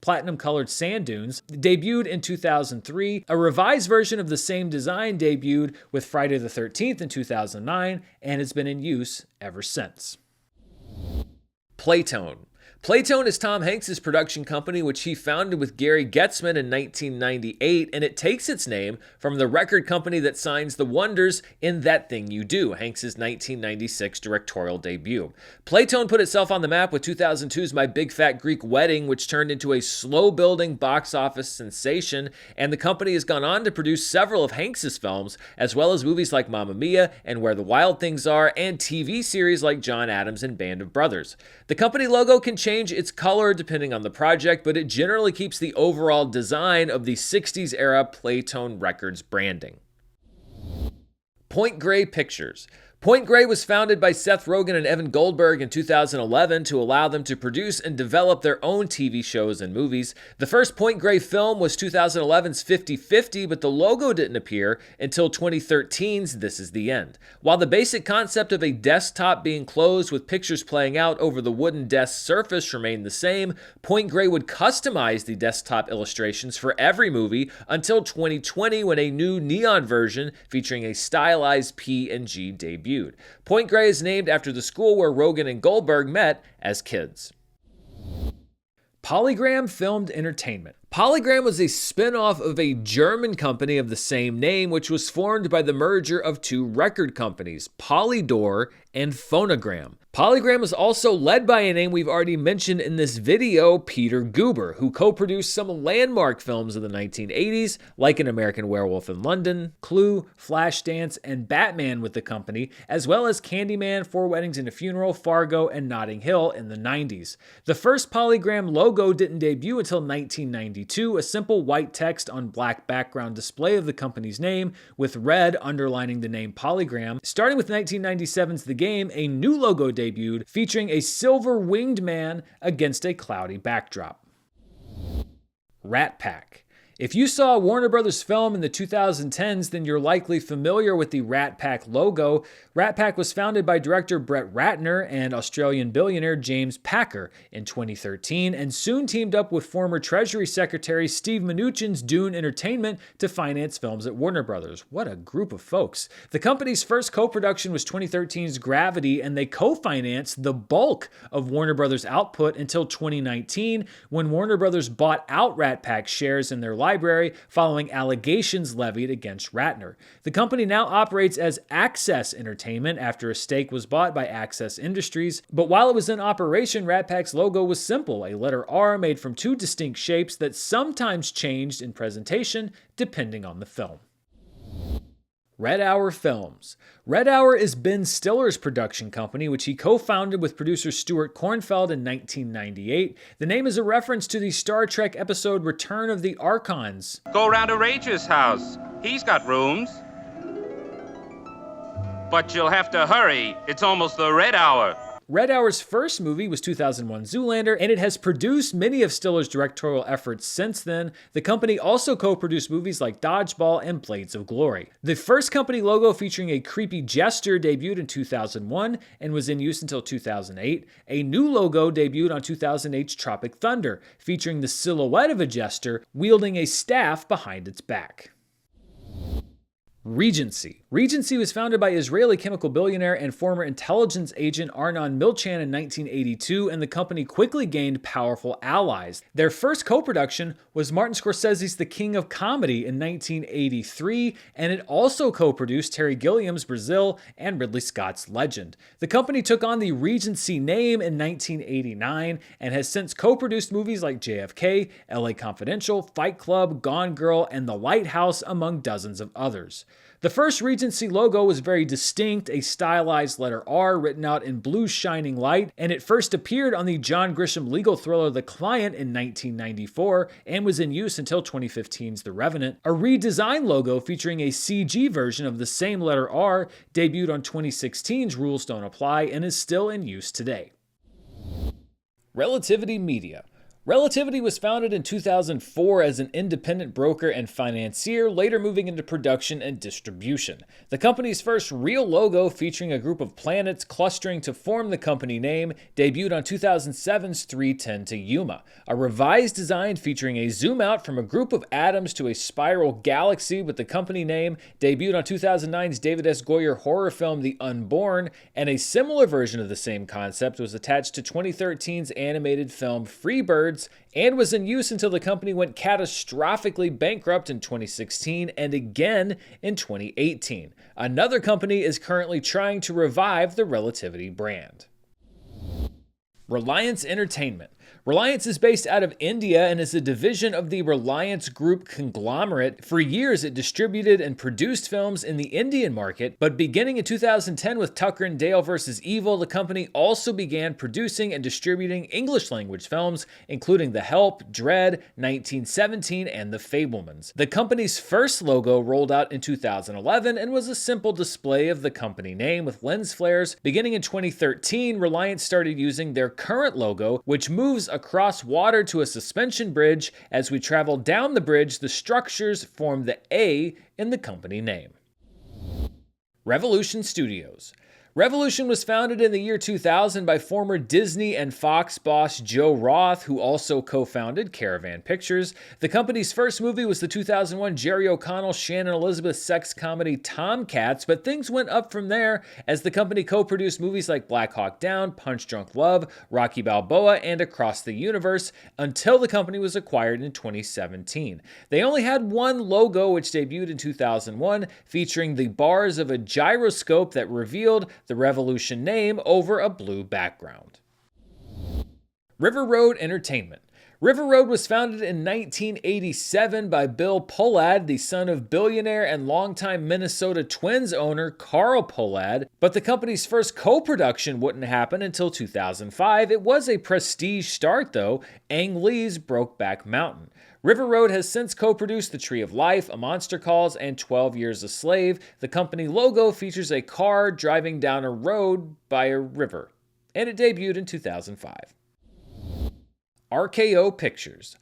platinum-colored sand dunes, debuted in 2003. A revised version of the same design debuted with Friday the 13th in 2009 and has been in use ever since. Playtone. Playtone is Tom Hanks' production company, which he founded with Gary Getzman in 1998, and it takes its name from the record company that signs the wonders in That Thing You Do, Hanks' 1996 directorial debut. Playtone put itself on the map with 2002's My Big Fat Greek Wedding, which turned into a slow-building box office sensation, and the company has gone on to produce several of Hanks' films, as well as movies like Mamma Mia and Where the Wild Things Are, and TV series like John Adams and Band of Brothers. The company logo can change its color depending on the project, but it generally keeps the overall design of the 60s era Playtone Records branding. Point Grey Pictures. Point Grey was founded by Seth Rogen and Evan Goldberg in 2011 to allow them to produce and develop their own TV shows and movies. The first Point Grey film was 2011's 50/50, but the logo didn't appear until 2013's This Is the End. While the basic concept of a desktop being closed with pictures playing out over the wooden desk surface remained the same, Point Grey would customize the desktop illustrations for every movie until 2020 when a new neon version featuring a stylized P&G debuted. Point Grey is named after the school where Rogen and Goldberg met as kids. Polygram Filmed Entertainment. Polygram was a spin-off of a German company of the same name, which was formed by the merger of 2 record companies, Polydor and Phonogram. Polygram was also led by a name we've already mentioned in this video, Peter Guber, who co-produced some landmark films of the 1980s, like An American Werewolf in London, Clue, Flashdance, and Batman with the company, as well as Candyman, 4 Weddings and a Funeral, Fargo, and Notting Hill in the 90s. The first Polygram logo didn't debut until 1992, a simple white text on black background display of the company's name, with red underlining the name Polygram. Starting with 1997's The Game, a new logo debuted, featuring a silver-winged man against a cloudy backdrop. Rat Pack. If you saw a Warner Brothers film in the 2010s, then you're likely familiar with the Rat Pack logo. Rat Pack was founded by director Brett Ratner and Australian billionaire James Packer in 2013, and soon teamed up with former Treasury Secretary Steve Mnuchin's Dune Entertainment to finance films at Warner Brothers. What a group of folks. The company's first co-production was 2013's Gravity, and they co-financed the bulk of Warner Brothers output until 2019, when Warner Brothers bought out Rat Pack shares in their library following allegations levied against Ratner. The company now operates as Access Entertainment after a stake was bought by Access Industries, but while it was in operation, Rat Pack's logo was simple, a letter R made from two distinct shapes that sometimes changed in presentation depending on the film. Red Hour Films. Red Hour is Ben Stiller's production company, which he co-founded with producer Stuart Kornfeld in 1998. The name is a reference to the Star Trek episode Return of the Archons. Go around to Rage's house. He's got rooms. But you'll have to hurry. It's almost the red hour. Red Hour's first movie was 2001 Zoolander, and it has produced many of Stiller's directorial efforts since then. The company also co-produced movies like Dodgeball and Blades of Glory. The first company logo, featuring a creepy jester, debuted in 2001 and was in use until 2008. A new logo debuted on 2008's Tropic Thunder, featuring the silhouette of a jester wielding a staff behind its back. Regency. Regency was founded by Israeli chemical billionaire and former intelligence agent Arnon Milchan in 1982, and the company quickly gained powerful allies. Their first co-production was Martin Scorsese's The King of Comedy in 1983, and it also co-produced Terry Gilliam's Brazil and Ridley Scott's Legend. The company took on the Regency name in 1989 and has since co-produced movies like JFK, LA Confidential, Fight Club, Gone Girl, and The Lighthouse, among dozens of others. The first Regency logo was very distinct, a stylized letter R written out in blue shining light, and it first appeared on the John Grisham legal thriller The Client in 1994 and was in use until 2015's The Revenant. A redesigned logo featuring a CG version of the same letter R debuted on 2016's Rules Don't Apply and is still in use today. Relativity Media. Relativity was founded in 2004 as an independent broker and financier, later moving into production and distribution. The company's first real logo, featuring a group of planets clustering to form the company name, debuted on 2007's 3:10 to Yuma. A revised design featuring a zoom out from a group of atoms to a spiral galaxy with the company name debuted on 2009's David S. Goyer horror film The Unborn, and a similar version of the same concept was attached to 2013's animated film Freebirds, and was in use until the company went catastrophically bankrupt in 2016 and again in 2018. Another company is currently trying to revive the Relativity brand. Reliance Entertainment. Reliance is based out of India and is a division of the Reliance Group conglomerate. For years, it distributed and produced films in the Indian market, but beginning in 2010 with Tucker and Dale vs. Evil, the company also began producing and distributing English-language films, including The Help, Dread, 1917, and The Fabelmans. The company's first logo rolled out in 2011 and was a simple display of the company name with lens flares. Beginning in 2013, Reliance started using their current logo, which moves across water to a suspension bridge. As we travel down the bridge, the structures form the A in the company name. Revolution Studios. Revolution was founded in the year 2000 by former Disney and Fox boss Joe Roth, who also co-founded Caravan Pictures. The company's first movie was the 2001 Jerry O'Connell, Shannon Elizabeth sex comedy Tomcats, but things went up from there as the company co-produced movies like Black Hawk Down, Punch Drunk Love, Rocky Balboa, and Across the Universe until the company was acquired in 2017. They only had one logo, which debuted in 2001, featuring the bars of a gyroscope that revealed the Revolution name over a blue background. River Road Entertainment. River Road was founded in 1987 by Bill Pohlad, the son of billionaire and longtime Minnesota Twins owner Carl Pohlad, but the company's first co-production wouldn't happen until 2005. It was a prestige start though, Ang Lee's Brokeback Mountain. River Road has since co-produced The Tree of Life, A Monster Calls, and 12 Years a Slave. The company logo features a car driving down a road by a river, and it debuted in 2005. RKO Pictures.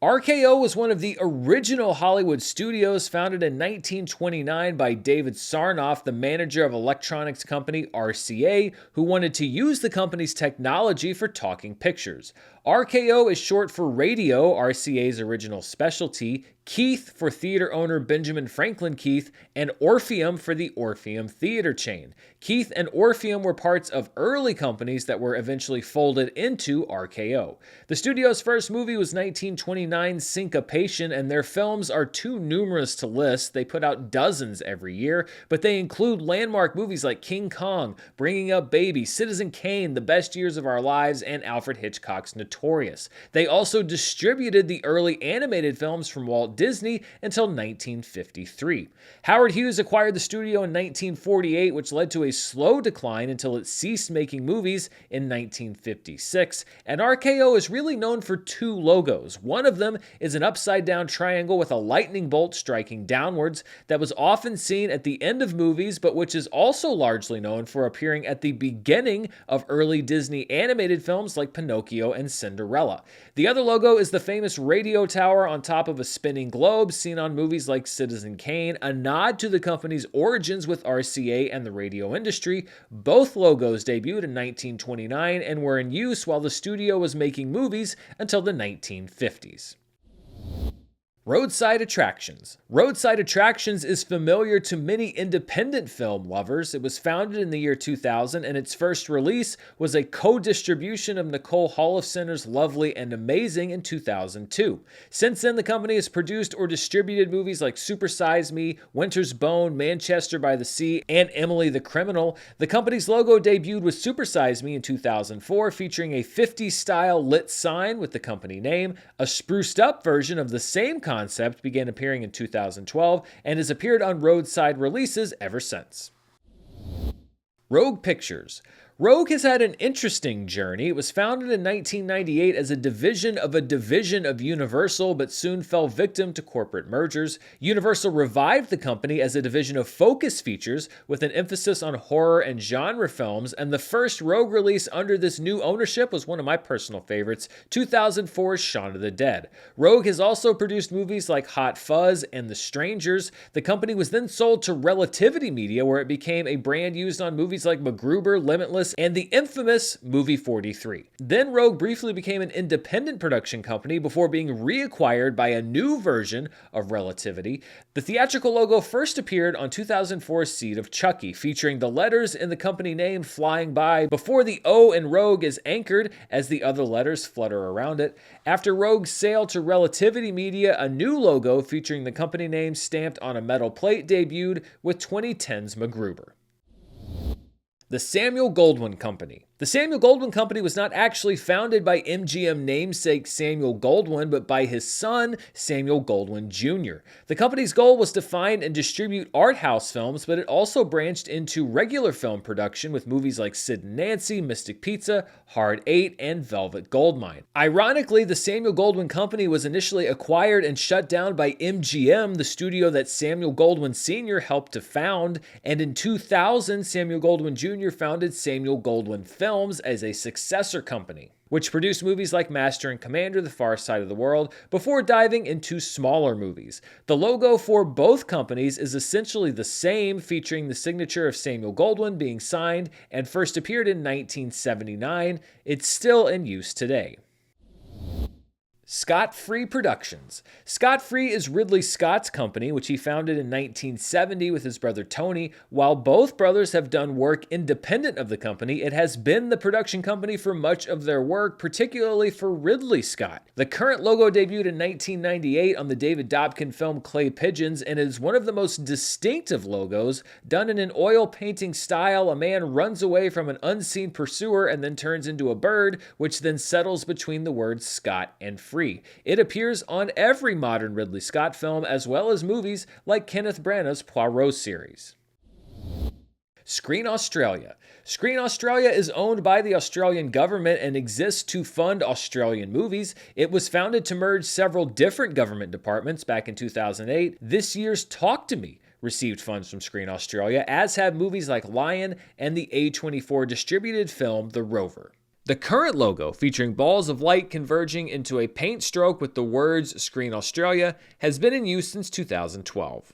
RKO was one of the original Hollywood studios, founded in 1929 by David Sarnoff, the manager of electronics company RCA, who wanted to use the company's technology for talking pictures. RKO is short for radio, RCA's original specialty. Keith for theater owner Benjamin Franklin Keith, and Orpheum for the Orpheum Theater chain. Keith and Orpheum were parts of early companies that were eventually folded into RKO. The studio's first movie was 1929's Syncopation, and their films are too numerous to list. They put out dozens every year, but they include landmark movies like King Kong, Bringing Up Baby, Citizen Kane, The Best Years of Our Lives, and Alfred Hitchcock's Notorious. They also distributed the early animated films from Walt Disney until 1953. Howard Hughes acquired the studio in 1948, which led to a slow decline until it ceased making movies in 1956. And RKO is really known for two logos. One of them is an upside-down triangle with a lightning bolt striking downwards that was often seen at the end of movies, but which is also largely known for appearing at the beginning of early Disney animated films like Pinocchio and Cinderella. The other logo is the famous radio tower on top of a spinning globe seen on movies like Citizen Kane, a nod to the company's origins with RCA and the radio industry. Both logos debuted in 1929 and were in use while the studio was making movies until the 1950s. Roadside Attractions. Roadside Attractions is familiar to many independent film lovers. It was founded in the year 2000, and its first release was a co-distribution of Nicole Holofcener's Lovely and Amazing in 2002. Since then, the company has produced or distributed movies like Super Size Me, Winter's Bone, Manchester by the Sea, and Emily the Criminal. The company's logo debuted with Super Size Me in 2004, featuring a 50s-style lit sign with the company name. A spruced-up version of the same concept began appearing in 2012 and has appeared on roadside releases ever since. Rogue Pictures. Rogue has had an interesting journey. It was founded in 1998 as a division of Universal, but soon fell victim to corporate mergers. Universal revived the company as a division of Focus Features with an emphasis on horror and genre films, and the first Rogue release under this new ownership was one of my personal favorites, 2004's Shaun of the Dead. Rogue has also produced movies like Hot Fuzz and The Strangers. The company was then sold to Relativity Media, where it became a brand used on movies like MacGruber, Limitless, and the infamous Movie 43. Then Rogue briefly became an independent production company before being reacquired by a new version of Relativity. The theatrical logo first appeared on 2004's Seed of Chucky, featuring the letters in the company name flying by before the O in Rogue is anchored as the other letters flutter around it. After Rogue's sale to Relativity Media, a new logo featuring the company name stamped on a metal plate debuted with 2010's MacGruber. The Samuel Goldwyn Company. The Samuel Goldwyn Company was not actually founded by MGM namesake Samuel Goldwyn, but by his son, Samuel Goldwyn Jr. The company's goal was to find and distribute art house films, but it also branched into regular film production with movies like Sid and Nancy, Mystic Pizza, Hard Eight, and Velvet Goldmine. Ironically, the Samuel Goldwyn Company was initially acquired and shut down by MGM, the studio that Samuel Goldwyn Sr. helped to found, and in 2000, Samuel Goldwyn Jr. founded Samuel Goldwyn Films as a successor company, which produced movies like Master and Commander: The Far Side of the World before diving into smaller movies. The logo for both companies is essentially the same, featuring the signature of Samuel Goldwyn being signed, and first appeared in 1979. It's still in use today. Scott Free Productions. Scott Free is Ridley Scott's company, which he founded in 1970 with his brother Tony. While both brothers have done work independent of the company, it has been the production company for much of their work, particularly for Ridley Scott. The current logo debuted in 1998 on the David Dobkin film Clay Pigeons, and is one of the most distinctive logos. Done in an oil painting style, a man runs away from an unseen pursuer and then turns into a bird, which then settles between the words Scott and Free. It appears on every modern Ridley Scott film, as well as movies like Kenneth Branagh's Poirot series. Screen Australia. Screen Australia is owned by the Australian government and exists to fund Australian movies. It was founded to merge several different government departments back in 2008. This year's Talk to Me received funds from Screen Australia, as have movies like Lion and the A24 distributed film The Rover. The current logo, featuring balls of light converging into a paint stroke with the words Screen Australia, has been in use since 2012.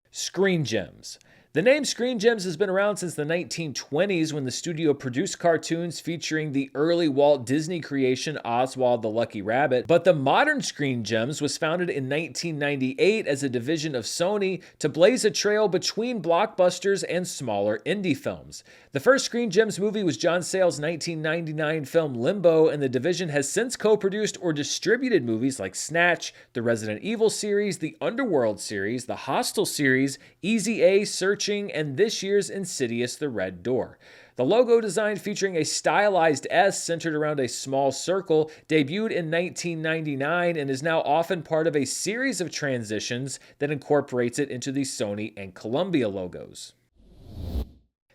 Screen Gems. The name Screen Gems has been around since the 1920s when the studio produced cartoons featuring the early Walt Disney creation Oswald the Lucky Rabbit, but the modern Screen Gems was founded in 1998 as a division of Sony to blaze a trail between blockbusters and smaller indie films. The first Screen Gems movie was John Sayles' 1999 film Limbo, and the division has since co-produced or distributed movies like Snatch, the Resident Evil series, the Underworld series, the Hostel series, Easy A, Searching, and this year's Insidious: The Red Door. The logo design featuring a stylized S centered around a small circle debuted in 1999 and is now often part of a series of transitions that incorporates it into the Sony and Columbia logos.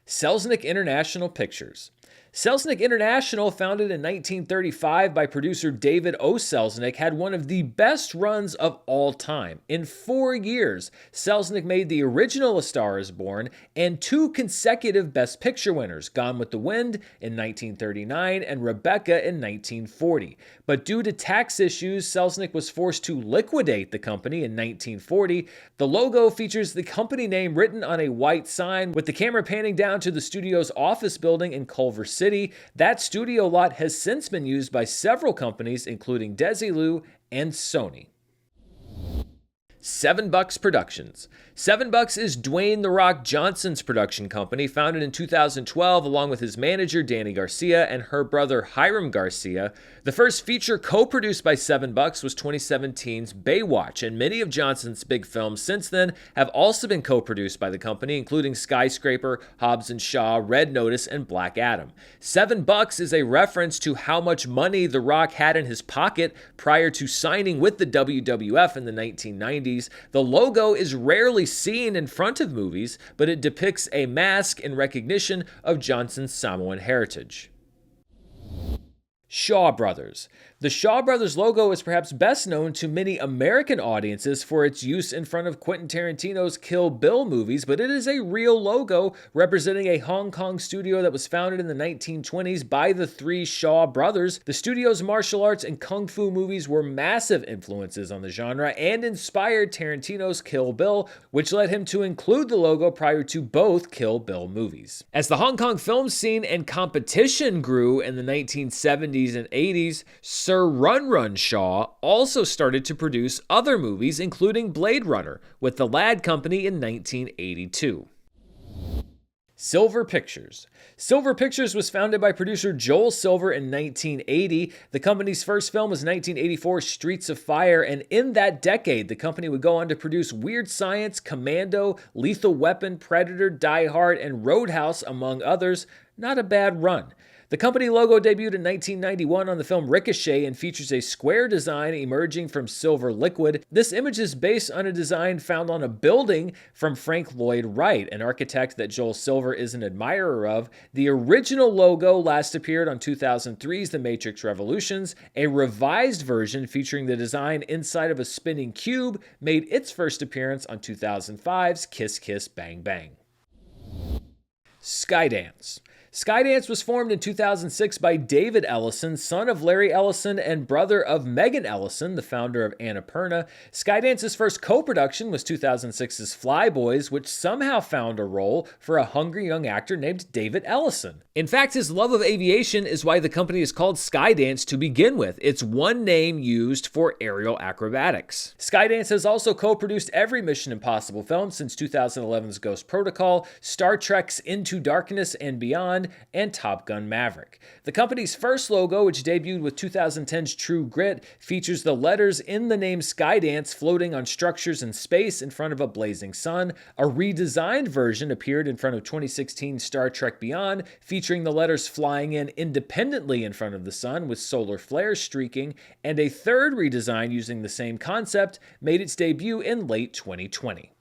Selznick International Pictures. Selznick International, founded in 1935 by producer David O. Selznick, had one of the best runs of all time. In 4 years, Selznick made the original A Star is Born and 2 consecutive Best Picture winners, Gone with the Wind in 1939 and Rebecca in 1940. But due to tax issues, Selznick was forced to liquidate the company in 1940. The logo features the company name written on a white sign, with the camera panning down to the studio's office building in Culver City. That studio lot has since been used by several companies, including Desilu and Sony. $7 Productions. $7 is Dwayne "The Rock" Johnson's production company, founded in 2012 along with his manager Danny Garcia and her brother Hiram Garcia. The first feature co-produced by $7 was 2017's Baywatch, and many of Johnson's big films since then have also been co-produced by the company, including Skyscraper, Hobbs & Shaw, Red Notice, and Black Adam. $7 is a reference to how much money The Rock had in his pocket prior to signing with the WWF in the 1990s. The logo is rarely seen in front of movies, but it depicts a mask in recognition of Johnson's Samoan heritage. Shaw Brothers. The Shaw Brothers logo is perhaps best known to many American audiences for its use in front of Quentin Tarantino's Kill Bill movies, but it is a real logo representing a Hong Kong studio that was founded in the 1920s by the 3 Shaw brothers. The studio's martial arts and kung fu movies were massive influences on the genre and inspired Tarantino's Kill Bill, which led him to include the logo prior to both Kill Bill movies. As the Hong Kong film scene and competition grew in the 1970s and 80s, Sir Run Shaw also started to produce other movies, including Blade Runner, with the Ladd Company in 1982. Silver Pictures. Silver Pictures was founded by producer Joel Silver in 1980. The company's first film was 1984's Streets of Fire, and in that decade, the company would go on to produce Weird Science, Commando, Lethal Weapon, Predator, Die Hard, and Roadhouse, among others. Not a bad run. The company logo debuted in 1991 on the film Ricochet and features a square design emerging from silver liquid. This image is based on a design found on a building from Frank Lloyd Wright, an architect that Joel Silver is an admirer of. The original logo last appeared on 2003's The Matrix Revolutions. A revised version featuring the design inside of a spinning cube made its first appearance on 2005's Kiss Kiss Bang Bang. Skydance. Skydance was formed in 2006 by David Ellison, son of Larry Ellison and brother of Megan Ellison, the founder of Annapurna. Skydance's first co-production was 2006's Flyboys, which somehow found a role for a hungry young actor named David Ellison. In fact, his love of aviation is why the company is called Skydance to begin with. It's one name used for aerial acrobatics. Skydance has also co-produced every Mission Impossible film since 2011's Ghost Protocol, Star Trek's Into Darkness and Beyond, and Top Gun Maverick. The company's first logo, which debuted with 2010's True Grit, features the letters in the name Skydance floating on structures in space in front of a blazing sun. A redesigned version appeared in front of 2016's Star Trek Beyond, featuring the letters flying in independently in front of the sun with solar flares streaking, and a third redesign using the same concept made its debut in late 2020.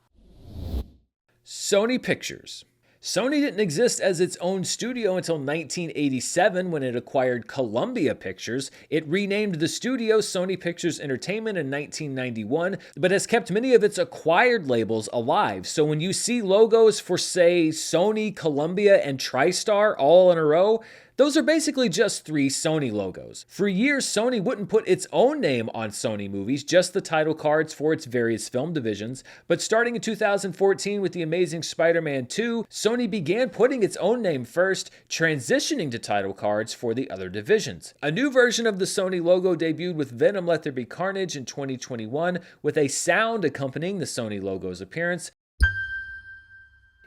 Sony Pictures. Sony didn't exist as its own studio until 1987 when it acquired Columbia Pictures. It renamed the studio Sony Pictures Entertainment in 1991, but has kept many of its acquired labels alive. So when you see logos for, say, Sony, Columbia, and TriStar all in a row, Those are basically just 3 Sony logos. For years, Sony wouldn't put its own name on Sony movies, just the title cards for its various film divisions. But starting in 2014 with The Amazing Spider-Man 2, Sony began putting its own name first, transitioning to title cards for the other divisions. A new version of the Sony logo debuted with Venom Let There Be Carnage in 2021, with a sound accompanying the Sony logo's appearance,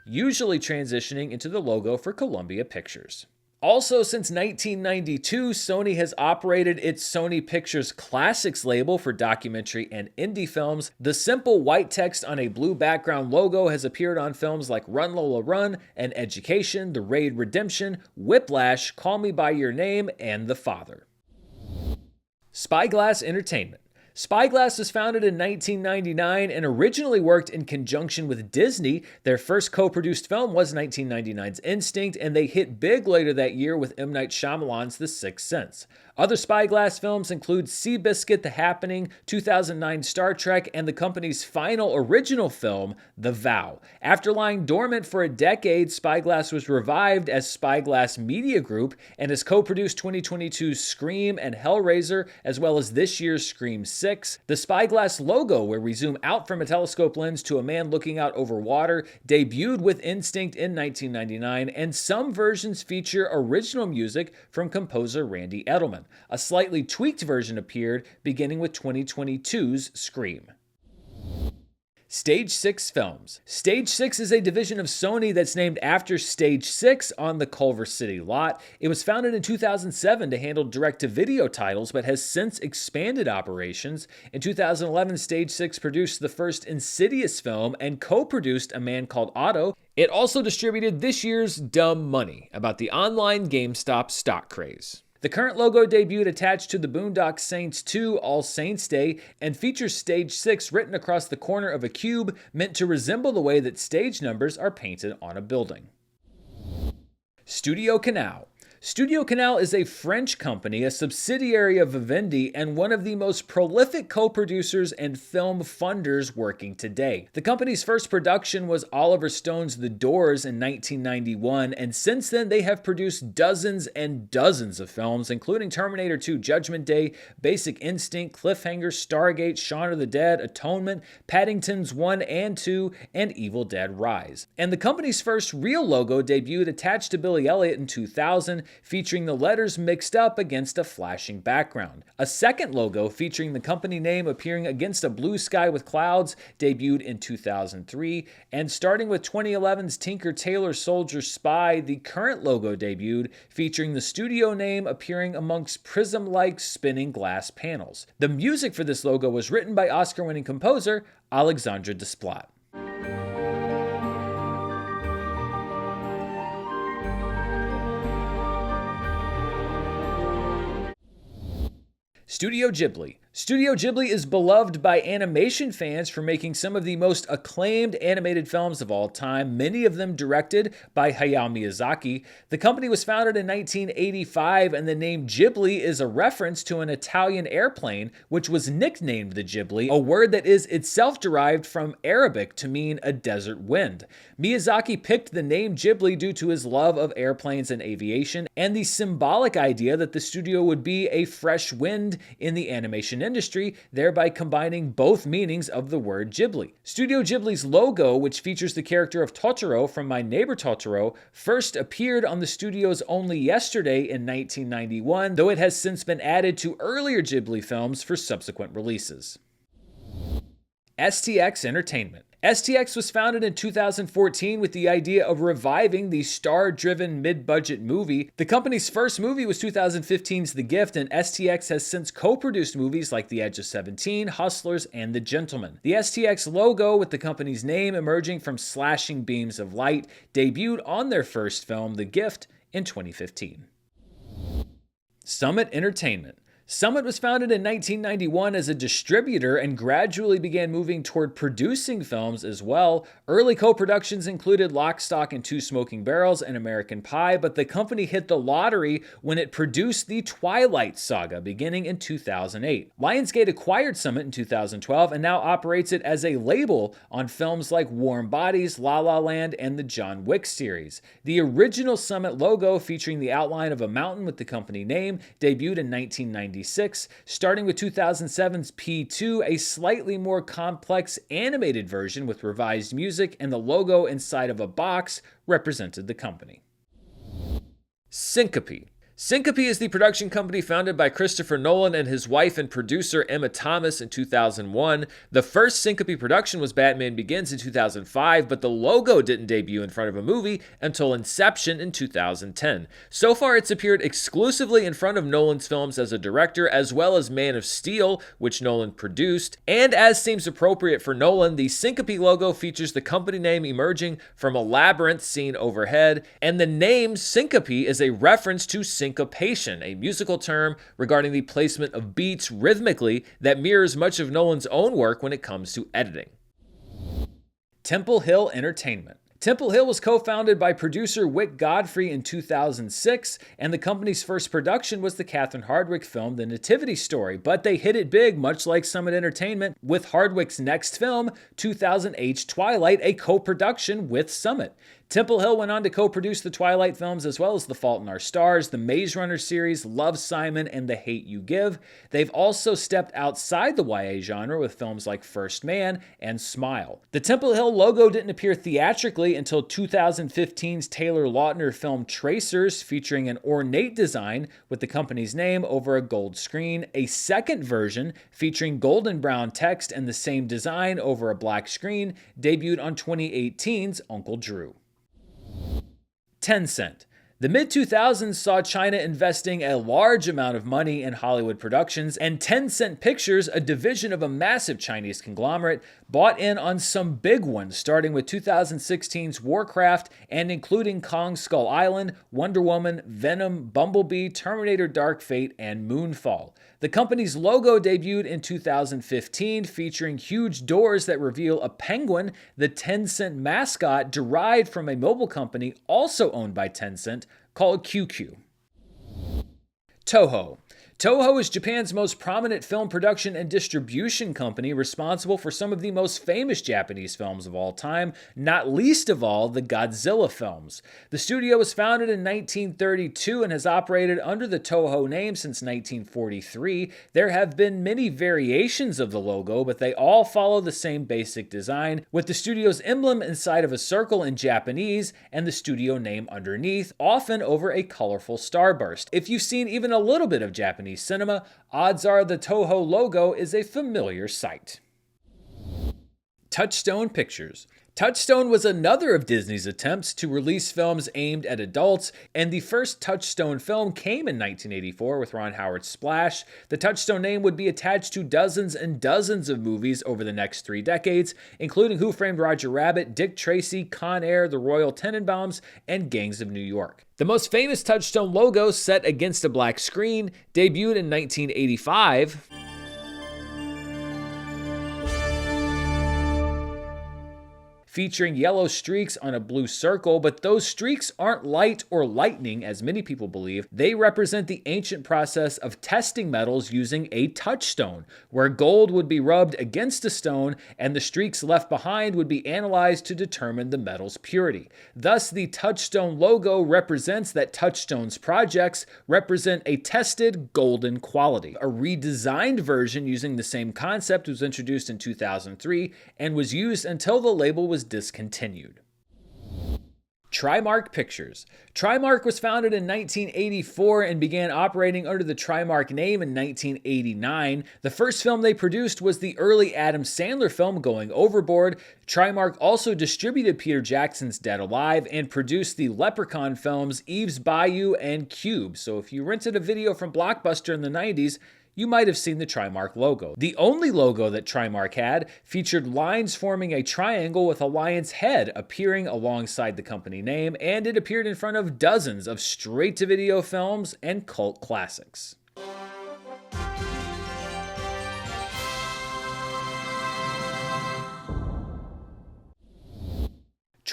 usually transitioning into the logo for Columbia Pictures. Also, since 1992, Sony has operated its Sony Pictures Classics label for documentary and indie films. The simple white text on a blue background logo has appeared on films like Run Lola Run and Education, The Raid Redemption, Whiplash, Call Me By Your Name, and The Father. Spyglass Entertainment. Spyglass was founded in 1999 and originally worked in conjunction with Disney. Their first co-produced film was 1999's Instinct, and they hit big later that year with M. Night Shyamalan's The Sixth Sense. Other Spyglass films include Seabiscuit, The Happening, 2009 Star Trek, and the company's final original film, The Vow. After lying dormant for a decade, Spyglass was revived as Spyglass Media Group and has co-produced 2022's Scream and Hellraiser, as well as this year's Scream 6. The Spyglass logo, where we zoom out from a telescope lens to a man looking out over water, debuted with Instinct in 1999, and some versions feature original music from composer Randy Edelman. A slightly tweaked version appeared beginning with 2022's Scream. Stage 6 Films. Stage 6 is a division of Sony that's named after Stage 6 on the Culver City lot. It was founded in 2007 to handle direct-to-video titles, but has since expanded operations. In 2011, Stage 6 produced the first Insidious film and co-produced A Man Called Otto. It also distributed this year's Dumb Money, about the online GameStop stock craze. The current logo debuted attached to the Boondock Saints 2 All Saints Day and features Stage 6 written across the corner of a cube, meant to resemble the way that stage numbers are painted on a building. Studio Canal. Studio Canal is a French company, a subsidiary of Vivendi, and one of the most prolific co-producers and film funders working today. The company's first production was Oliver Stone's The Doors in 1991, and since then they have produced dozens and dozens of films, including Terminator 2 Judgment Day, Basic Instinct, Cliffhanger, Stargate, Shaun of the Dead, Atonement, Paddingtons 1 and 2, and Evil Dead Rise. And the company's first real logo debuted attached to Billy Elliot in 2000, featuring the letters mixed up against a flashing background. A second logo featuring the company name appearing against a blue sky with clouds debuted in 2003, and starting with 2011's Tinker Tailor Soldier Spy, the current logo debuted, featuring the studio name appearing amongst prism-like spinning glass panels. The music for this logo was written by Oscar-winning composer Alexandre Desplat. Studio Ghibli. Studio Ghibli is beloved by animation fans for making some of the most acclaimed animated films of all time, many of them directed by Hayao Miyazaki. The company was founded in 1985, and the name Ghibli is a reference to an Italian airplane, which was nicknamed the Ghibli, a word that is itself derived from Arabic to mean a desert wind. Miyazaki picked the name Ghibli due to his love of airplanes and aviation, and the symbolic idea that the studio would be a fresh wind in the animation industry, thereby combining both meanings of the word Ghibli. Studio Ghibli's logo, which features the character of Totoro from My Neighbor Totoro, first appeared on the studio's Only Yesterday in 1991, though it has since been added to earlier Ghibli films for subsequent releases. STX Entertainment. STX was founded in 2014 with the idea of reviving the star-driven mid-budget movie. The company's first movie was 2015's The Gift, and STX has since co-produced movies like The Edge of 17, Hustlers, and The Gentleman. The STX logo, with the company's name emerging from slashing beams of light, debuted on their first film, The Gift, in 2015. Summit Entertainment. Summit was founded in 1991 as a distributor and gradually began moving toward producing films as well. Early co-productions included Lock, Stock, and Two Smoking Barrels and American Pie, but the company hit the lottery when it produced the Twilight Saga beginning in 2008. Lionsgate acquired Summit in 2012 and now operates it as a label on films like Warm Bodies, La La Land, and the John Wick series. The original Summit logo, featuring the outline of a mountain with the company name, debuted in 1996, starting with 2007's P2, a slightly more complex animated version with revised music, and the logo inside of a box represented the company. Syncope. Syncope is the production company founded by Christopher Nolan and his wife and producer Emma Thomas in 2001. The first Syncope production was Batman Begins in 2005, but the logo didn't debut in front of a movie until Inception in 2010. So far, it's appeared exclusively in front of Nolan's films as a director, as well as Man of Steel, which Nolan produced. And as seems appropriate for Nolan, the Syncope logo features the company name emerging from a labyrinth seen overhead, and the name Syncope is a reference to syncopation, a musical term regarding the placement of beats rhythmically that mirrors much of Nolan's own work when it comes to editing. Temple Hill Entertainment. Temple Hill was co-founded by producer Wick Godfrey in 2006, and the company's first production was the Catherine Hardwicke film The Nativity Story, but they hit it big, much like Summit Entertainment, with Hardwicke's next film, 2008's Twilight, a co-production with Summit. Temple Hill went on to co-produce the Twilight films as well as The Fault in Our Stars, the Maze Runner series, Love, Simon, and The Hate U Give. They've also stepped outside the YA genre with films like First Man and Smile. The Temple Hill logo didn't appear theatrically until 2015's Taylor Lautner film Tracers, featuring an ornate design with the company's name over a gold screen. A second version featuring golden brown text and the same design over a black screen debuted on 2018's Uncle Drew. Tencent. The mid-2000s saw China investing a large amount of money in Hollywood productions, and Tencent Pictures, a division of a massive Chinese conglomerate, bought in on some big ones, starting with 2016's Warcraft and including Kong Skull Island, Wonder Woman, Venom, Bumblebee, Terminator Dark Fate, and Moonfall. The company's logo debuted in 2015, featuring huge doors that reveal a penguin, the Tencent mascot derived from a mobile company also owned by Tencent called QQ. Toho. Toho is Japan's most prominent film production and distribution company, responsible for some of the most famous Japanese films of all time, not least of all the Godzilla films. The studio was founded in 1932 and has operated under the Toho name since 1943. There have been many variations of the logo, but they all follow the same basic design, with the studio's emblem inside of a circle in Japanese and the studio name underneath, often over a colorful starburst. If you've seen even a little bit of Japanese cinema, odds are the Toho logo is a familiar sight. Touchstone Pictures. Touchstone was another of Disney's attempts to release films aimed at adults, and the first Touchstone film came in 1984 with Ron Howard's Splash. The Touchstone name would be attached to dozens and dozens of movies over the next 3 decades, including Who Framed Roger Rabbit, Dick Tracy, Con Air, The Royal Tenenbaums, and Gangs of New York. The most famous Touchstone logo, set against a black screen, debuted in 1985. Featuring yellow streaks on a blue circle, but those streaks aren't light or lightning, as many people believe. They represent the ancient process of testing metals using a touchstone, where gold would be rubbed against a stone and the streaks left behind would be analyzed to determine the metal's purity. Thus, the touchstone logo represents that Touchstone's projects represent a tested golden quality. A redesigned version using the same concept was introduced in 2003 and was used until the label was discontinued. Trimark Pictures. Trimark was founded in 1984 and began operating under the Trimark name in 1989. The first film they produced was the early Adam Sandler film Going Overboard. Trimark also distributed Peter Jackson's Dead Alive and produced the Leprechaun films Eve's Bayou and Cube. So if you rented a video from Blockbuster in the 90s, you might have seen the Trimark logo. The only logo that Trimark had featured lines forming a triangle with a lion's head appearing alongside the company name, and it appeared in front of dozens of straight-to-video films and cult classics.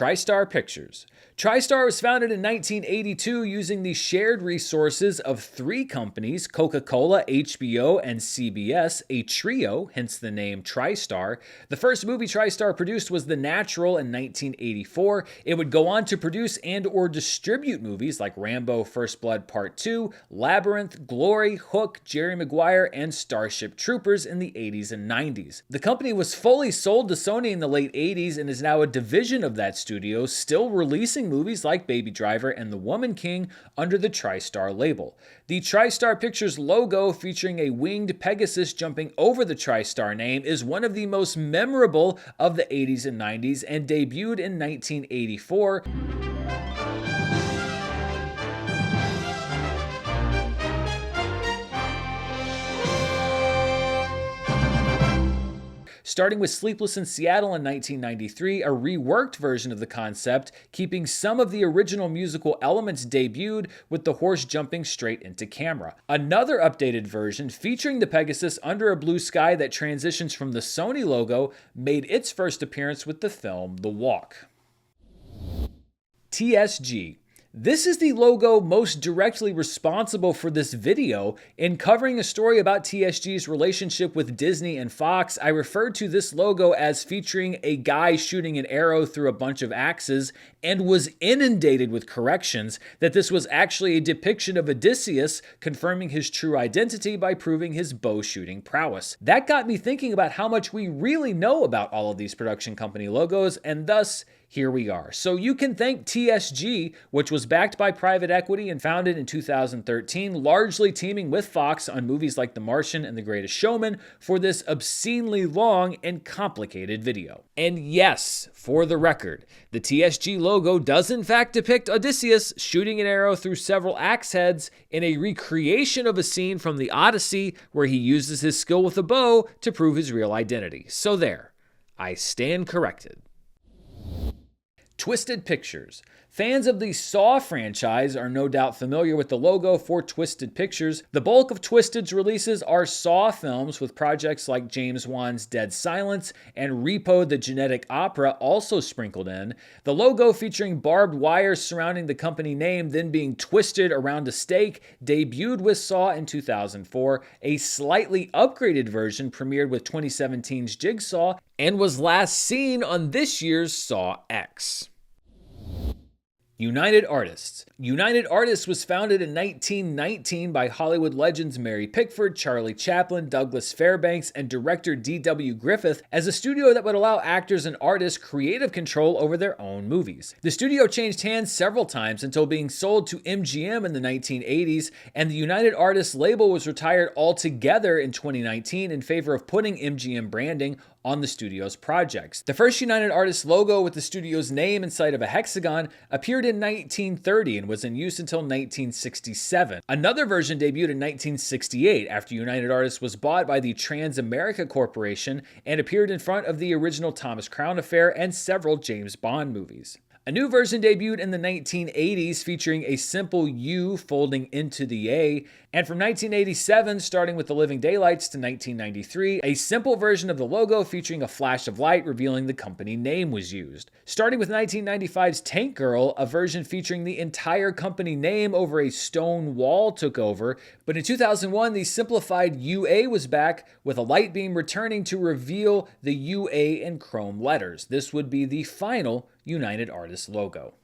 TriStar Pictures. TriStar was founded in 1982 using the shared resources of three companies, Coca-Cola, HBO, and CBS, a trio, hence the name TriStar. The first movie TriStar produced was The Natural in 1984. It would go on to produce and or distribute movies like Rambo: First Blood Part 2, Labyrinth, Glory, Hook, Jerry Maguire, and Starship Troopers in the 80s and 90s. The company was fully sold to Sony in the late 80s and is now a division of that studio, still releasing movies like Baby Driver and The Woman King under the TriStar label. The TriStar Pictures logo, featuring a winged Pegasus jumping over the TriStar name, is one of the most memorable of the 80s and 90s and debuted in 1984. Starting with Sleepless in Seattle in 1993, a reworked version of the concept, keeping some of the original musical elements, debuted with the horse jumping straight into camera. Another updated version, featuring the Pegasus under a blue sky that transitions from the Sony logo, made its first appearance with the film The Walk. TSG. This is the logo most directly responsible for this video. In covering a story about TSG's relationship with Disney and Fox, I referred to this logo as featuring a guy shooting an arrow through a bunch of axes and was inundated with corrections that this was actually a depiction of Odysseus confirming his true identity by proving his bow shooting prowess. That got me thinking about how much we really know about all of these production company logos, and thus here we are. So you can thank TSG, which was backed by private equity and founded in 2013, largely teaming with Fox on movies like The Martian and The Greatest Showman, for this obscenely long and complicated video. And yes, for the record, the TSG logo does in fact depict Odysseus shooting an arrow through several axe heads in a recreation of a scene from the Odyssey where he uses his skill with a bow to prove his real identity. So there, I stand corrected. Twisted Pictures. Fans of the Saw franchise are no doubt familiar with the logo for Twisted Pictures. The bulk of Twisted's releases are Saw films, with projects like James Wan's Dead Silence and Repo the Genetic Opera also sprinkled in. The logo, featuring barbed wire surrounding the company name then being twisted around a stake, debuted with Saw in 2004. A slightly upgraded version premiered with 2017's Jigsaw and was last seen on this year's Saw X. United Artists. United Artists was founded in 1919 by Hollywood legends Mary Pickford, Charlie Chaplin, Douglas Fairbanks, and director D.W. Griffith as a studio that would allow actors and artists creative control over their own movies. The studio changed hands several times until being sold to MGM in the 1980s, and the United Artists label was retired altogether in 2019 in favor of putting MGM branding on the studio's projects. The first United Artists logo, with the studio's name inside of a hexagon, appeared in 1930 and was in use until 1967. Another version debuted in 1968 after United Artists was bought by the Transamerica Corporation and appeared in front of the original Thomas Crown Affair and several James Bond movies. A new version debuted in the 1980s, featuring a simple U folding into the A, and from 1987, starting with The Living Daylights, to 1993, a simple version of the logo featuring a flash of light revealing the company name was used. Starting with 1995's Tank Girl, a version featuring the entire company name over a stone wall took over, but in 2001, the simplified UA was back, with a light beam returning to reveal the UA in chrome letters. This would be the final United Artists logo.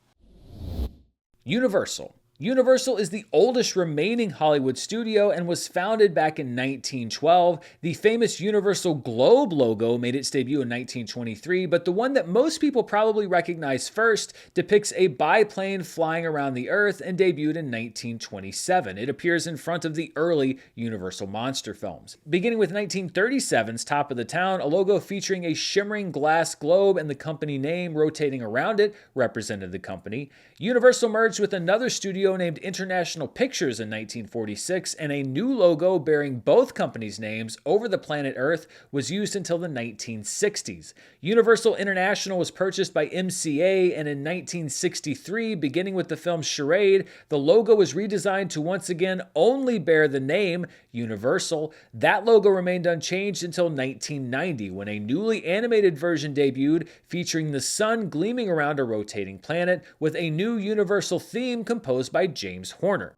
Universal. Universal is the oldest remaining Hollywood studio and was founded back in 1912. The famous Universal Globe logo made its debut in 1923, but the one that most people probably recognize first depicts a biplane flying around the Earth and debuted in 1927. It appears in front of the early Universal monster films. Beginning with 1937's Top of the Town, a logo featuring a shimmering glass globe and the company name rotating around it represented the company. Universal merged with another studio studio named International Pictures in 1946, and a new logo bearing both companies' names over the planet Earth was used until the 1960s. Universal International was purchased by MCA, and in 1963, beginning with the film Charade, the logo was redesigned to once again only bear the name Universal. That logo remained unchanged until 1990, when a newly animated version debuted featuring the sun gleaming around a rotating planet with a new Universal theme composed by James Horner.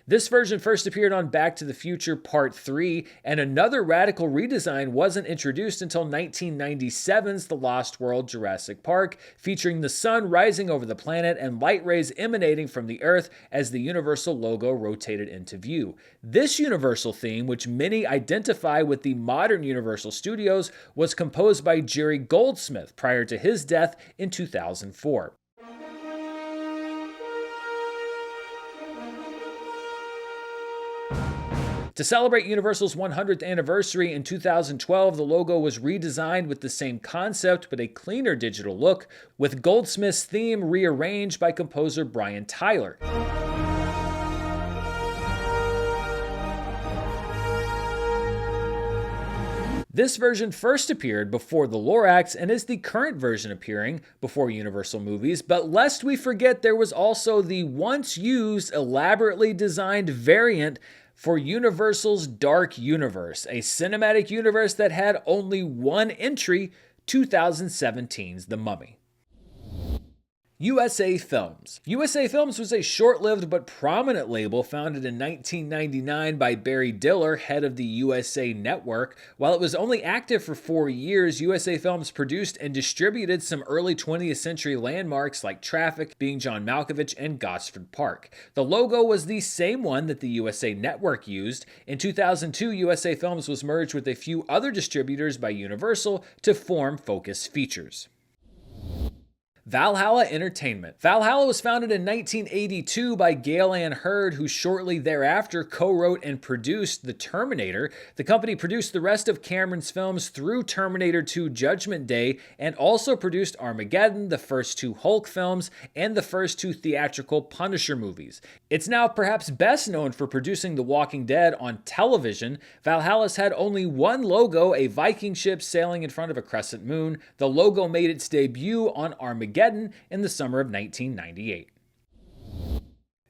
This version first appeared on Back to the Future Part 3, and another radical redesign wasn't introduced until 1997's The Lost World Jurassic Park, featuring the sun rising over the planet and light rays emanating from the Earth as the Universal logo rotated into view. This Universal theme, which many identify with the modern Universal Studios, was composed by Jerry Goldsmith prior to his death in 2004. To celebrate Universal's 100th anniversary in 2012, the logo was redesigned with the same concept but a cleaner digital look, with Goldsmith's theme rearranged by composer Brian Tyler. This version first appeared before the Lorax and is the current version appearing before Universal movies, but lest we forget, there was also the once used, elaborately designed variant for Universal's Dark Universe, a cinematic universe that had only one entry, 2017's The Mummy. USA Films. USA Films was a short-lived but prominent label founded in 1999 by Barry Diller, head of the USA Network. While it was only active for 4 years, USA Films produced and distributed some early 20th century landmarks like Traffic, Being John Malkovich, and Gosford Park. The logo was the same one that the USA Network used. In 2002, USA Films was merged with a few other distributors by Universal to form Focus Features. Valhalla Entertainment. Valhalla was founded in 1982 by Gail Ann Hurd, who shortly thereafter co-wrote and produced The Terminator. The company produced the rest of Cameron's films through Terminator 2 Judgment Day, and also produced Armageddon, the first 2 Hulk films, and the first 2 theatrical Punisher movies. It's now perhaps best known for producing The Walking Dead on television. Valhalla's had only one logo, a Viking ship sailing in front of a crescent moon. The logo made its debut on Armageddon in the summer of 1998.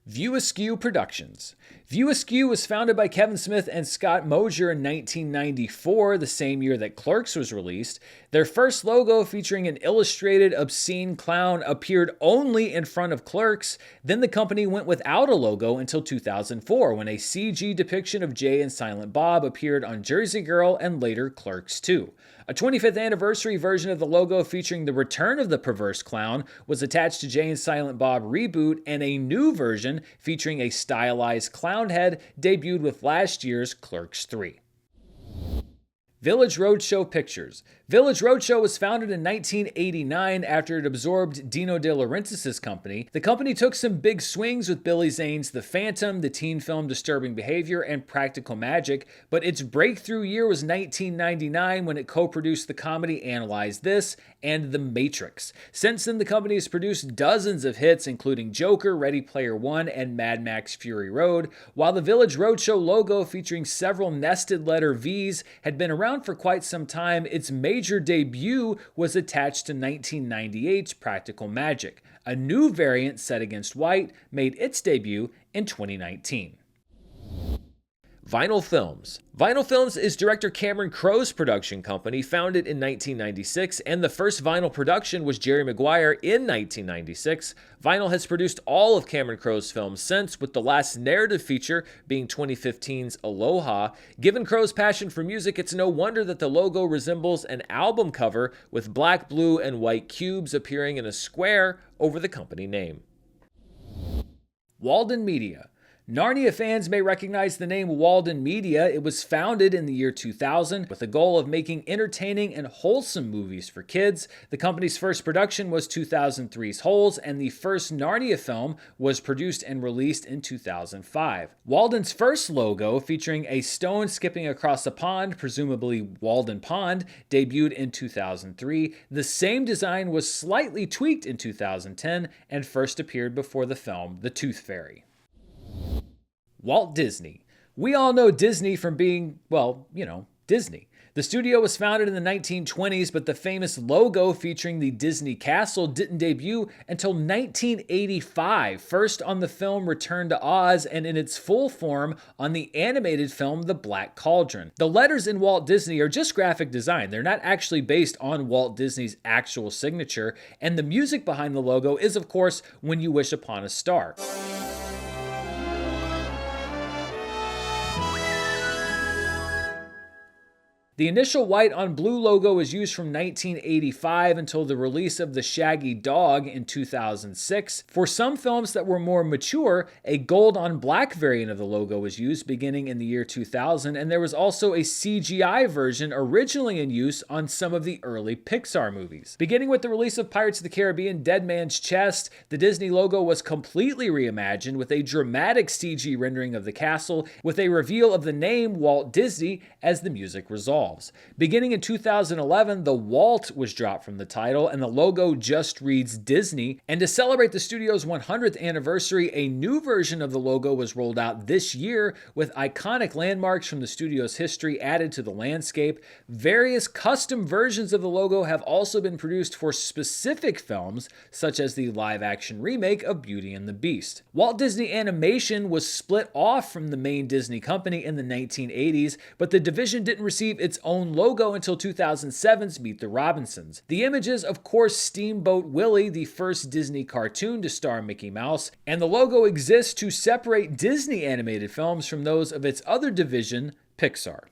View Askew Productions. View Askew was founded by Kevin Smith and Scott Mosier in 1994, the same year that Clerks was released. Their first logo, featuring an illustrated, obscene clown, appeared only in front of Clerks. Then the company went without a logo until 2004, when a CG depiction of Jay and Silent Bob appeared on Jersey Girl and later Clerks 2. A 25th anniversary version of the logo featuring the return of the perverse clown was attached to Jay and Silent Bob Reboot, and a new version featuring a stylized clown head debuted with last year's Clerks 3. Village Roadshow Pictures. Village Roadshow was founded in 1989 after it absorbed Dino De Laurentiis' company. The company took some big swings with Billy Zane's The Phantom, the teen film Disturbing Behavior, and Practical Magic, but its breakthrough year was 1999 when it co-produced the comedy Analyze This and The Matrix. Since then, the company has produced dozens of hits, including Joker, Ready Player One, and Mad Max Fury Road. While the Village Roadshow logo, featuring several nested letter V's, had been around for quite some time, its major debut was attached to 1998's Practical Magic. A new variant set against white made its debut in 2019. Vinyl Films. Vinyl Films is director Cameron Crowe's production company, founded in 1996, and the first vinyl production was Jerry Maguire in 1996. Vinyl has produced all of Cameron Crowe's films since, with the last narrative feature being 2015's Aloha. Given Crowe's passion for music, it's no wonder that the logo resembles an album cover, with black, blue, and white cubes appearing in a square over the company name. Walden Media. Narnia fans may recognize the name Walden Media. It was founded in the year 2000 with the goal of making entertaining and wholesome movies for kids. The company's first production was 2003's Holes, and the first Narnia film was produced and released in 2005. Walden's first logo, featuring a stone skipping across a pond, presumably Walden Pond, debuted in 2003. The same design was slightly tweaked in 2010 and first appeared before the film The Tooth Fairy. Walt Disney. We all know Disney from being, well, Disney. The studio was founded in the 1920s, but the famous logo featuring the Disney castle didn't debut until 1985, first on the film Return to Oz and in its full form on the animated film The Black Cauldron. The letters in Walt Disney are just graphic design. They're not actually based on Walt Disney's actual signature, and the music behind the logo is, of course, When You Wish Upon a Star. The initial white on blue logo was used from 1985 until the release of The Shaggy Dog in 2006. For some films that were more mature, a gold on black variant of the logo was used beginning in the year 2000, and there was also a CGI version originally in use on some of the early Pixar movies. Beginning with the release of Pirates of the Caribbean: Dead Man's Chest, the Disney logo was completely reimagined with a dramatic CG rendering of the castle, with a reveal of the name Walt Disney as the music resolved. Beginning in 2011, the Walt was dropped from the title and the logo just reads Disney. And to celebrate the studio's 100th anniversary, a new version of the logo was rolled out this year with iconic landmarks from the studio's history added to the landscape. Various custom versions of the logo have also been produced for specific films, such as the live-action remake of Beauty and the Beast. Walt Disney Animation was split off from the main Disney company in the 1980s, but the division didn't receive its own logo until 2007's Meet the Robinsons. The image is, of course, Steamboat Willie, the first Disney cartoon to star Mickey Mouse, and the logo exists to separate Disney animated films from those of its other division, Pixar.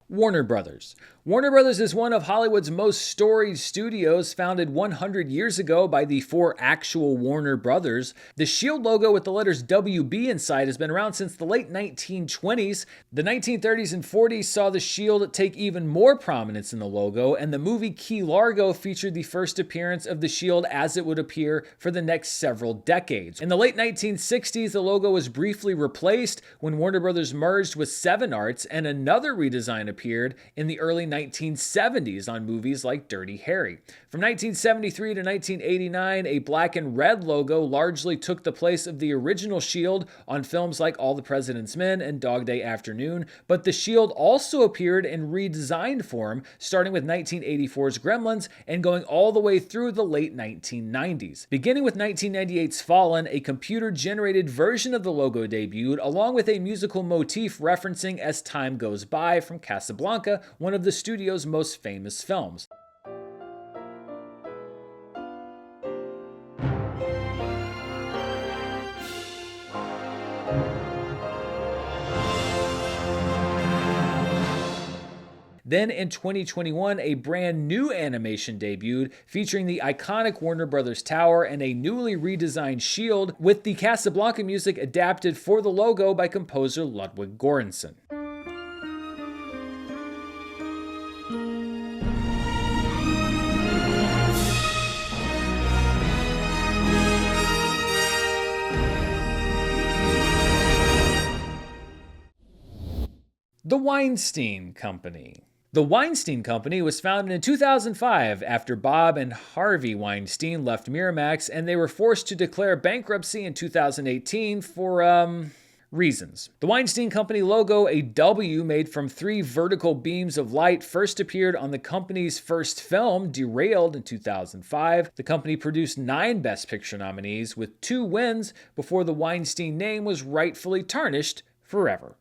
Warner Brothers. Warner Brothers is one of Hollywood's most storied studios, founded 100 years ago by the four actual Warner Brothers. The shield logo with the letters WB inside has been around since the late 1920s. The 1930s and 40s saw the shield take even more prominence in the logo, and the movie Key Largo featured the first appearance of the shield as it would appear for the next several decades. In the late 1960s, the logo was briefly replaced when Warner Brothers merged with Seven Arts, and another redesign appeared in the early 1970s on movies like Dirty Harry. From 1973 to 1989, a black and red logo largely took the place of the original shield on films like All the President's Men and Dog Day Afternoon, but the shield also appeared in redesigned form, starting with 1984's Gremlins and going all the way through the late 1990s. Beginning with 1998's Fallen, a computer-generated version of the logo debuted, along with a musical motif referencing As Time Goes By from Casablanca, one of the studio's most famous films. Then in 2021, a brand new animation debuted featuring the iconic Warner Brothers Tower and a newly redesigned shield with the Casablanca music adapted for the logo by composer Ludwig Göransson. The Weinstein Company. The Weinstein Company was founded in 2005 after Bob and Harvey Weinstein left Miramax, and they were forced to declare bankruptcy in 2018 for, reasons. The Weinstein Company logo, a W made from 3 vertical beams of light, first appeared on the company's first film, Derailed, in 2005. The company produced 9 Best Picture nominees, with 2 wins before the Weinstein name was rightfully tarnished forever.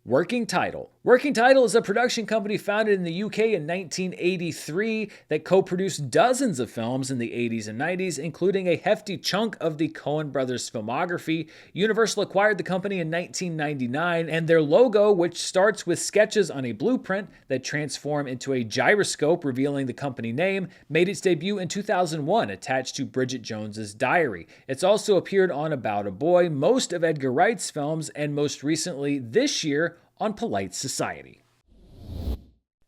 Working title: Working Title is a production company founded in the UK in 1983 that co-produced dozens of films in the 80s and 90s, including a hefty chunk of the Coen brothers' filmography. Universal acquired the company in 1999, and their logo, which starts with sketches on a blueprint that transform into a gyroscope revealing the company name, made its debut in 2001, attached to Bridget Jones's Diary. It's also appeared on About a Boy, most of Edgar Wright's films, and most recently this year on Polite Society.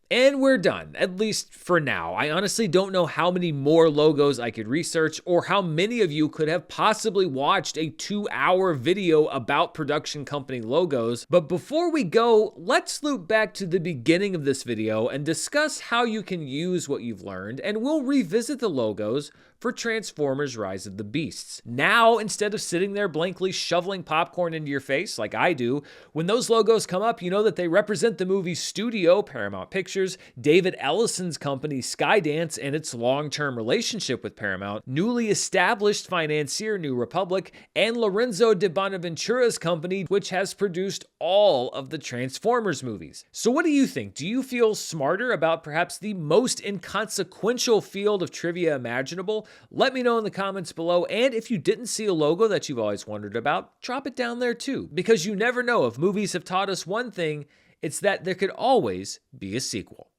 And we're done, at least for now. I honestly don't know how many more logos I could research or how many of you could have possibly watched a 2-hour video about production company logos. But before we go, let's loop back to the beginning of this video and discuss how you can use what you've learned, and we'll revisit the logos for Transformers: Rise of the Beasts. Now, instead of sitting there blankly shoveling popcorn into your face like I do, when those logos come up, you know that they represent the movie's studio, Paramount Pictures, David Ellison's company, Skydance, and its long-term relationship with Paramount, newly established financier, New Republic, and Lorenzo de Bonaventura's company, which has produced all of the Transformers movies. So what do you think? Do you feel smarter about perhaps the most inconsequential field of trivia imaginable? Let me know in the comments below, and if you didn't see a logo that you've always wondered about, drop it down there too, because you never know. If movies have taught us one thing, it's that there could always be a sequel.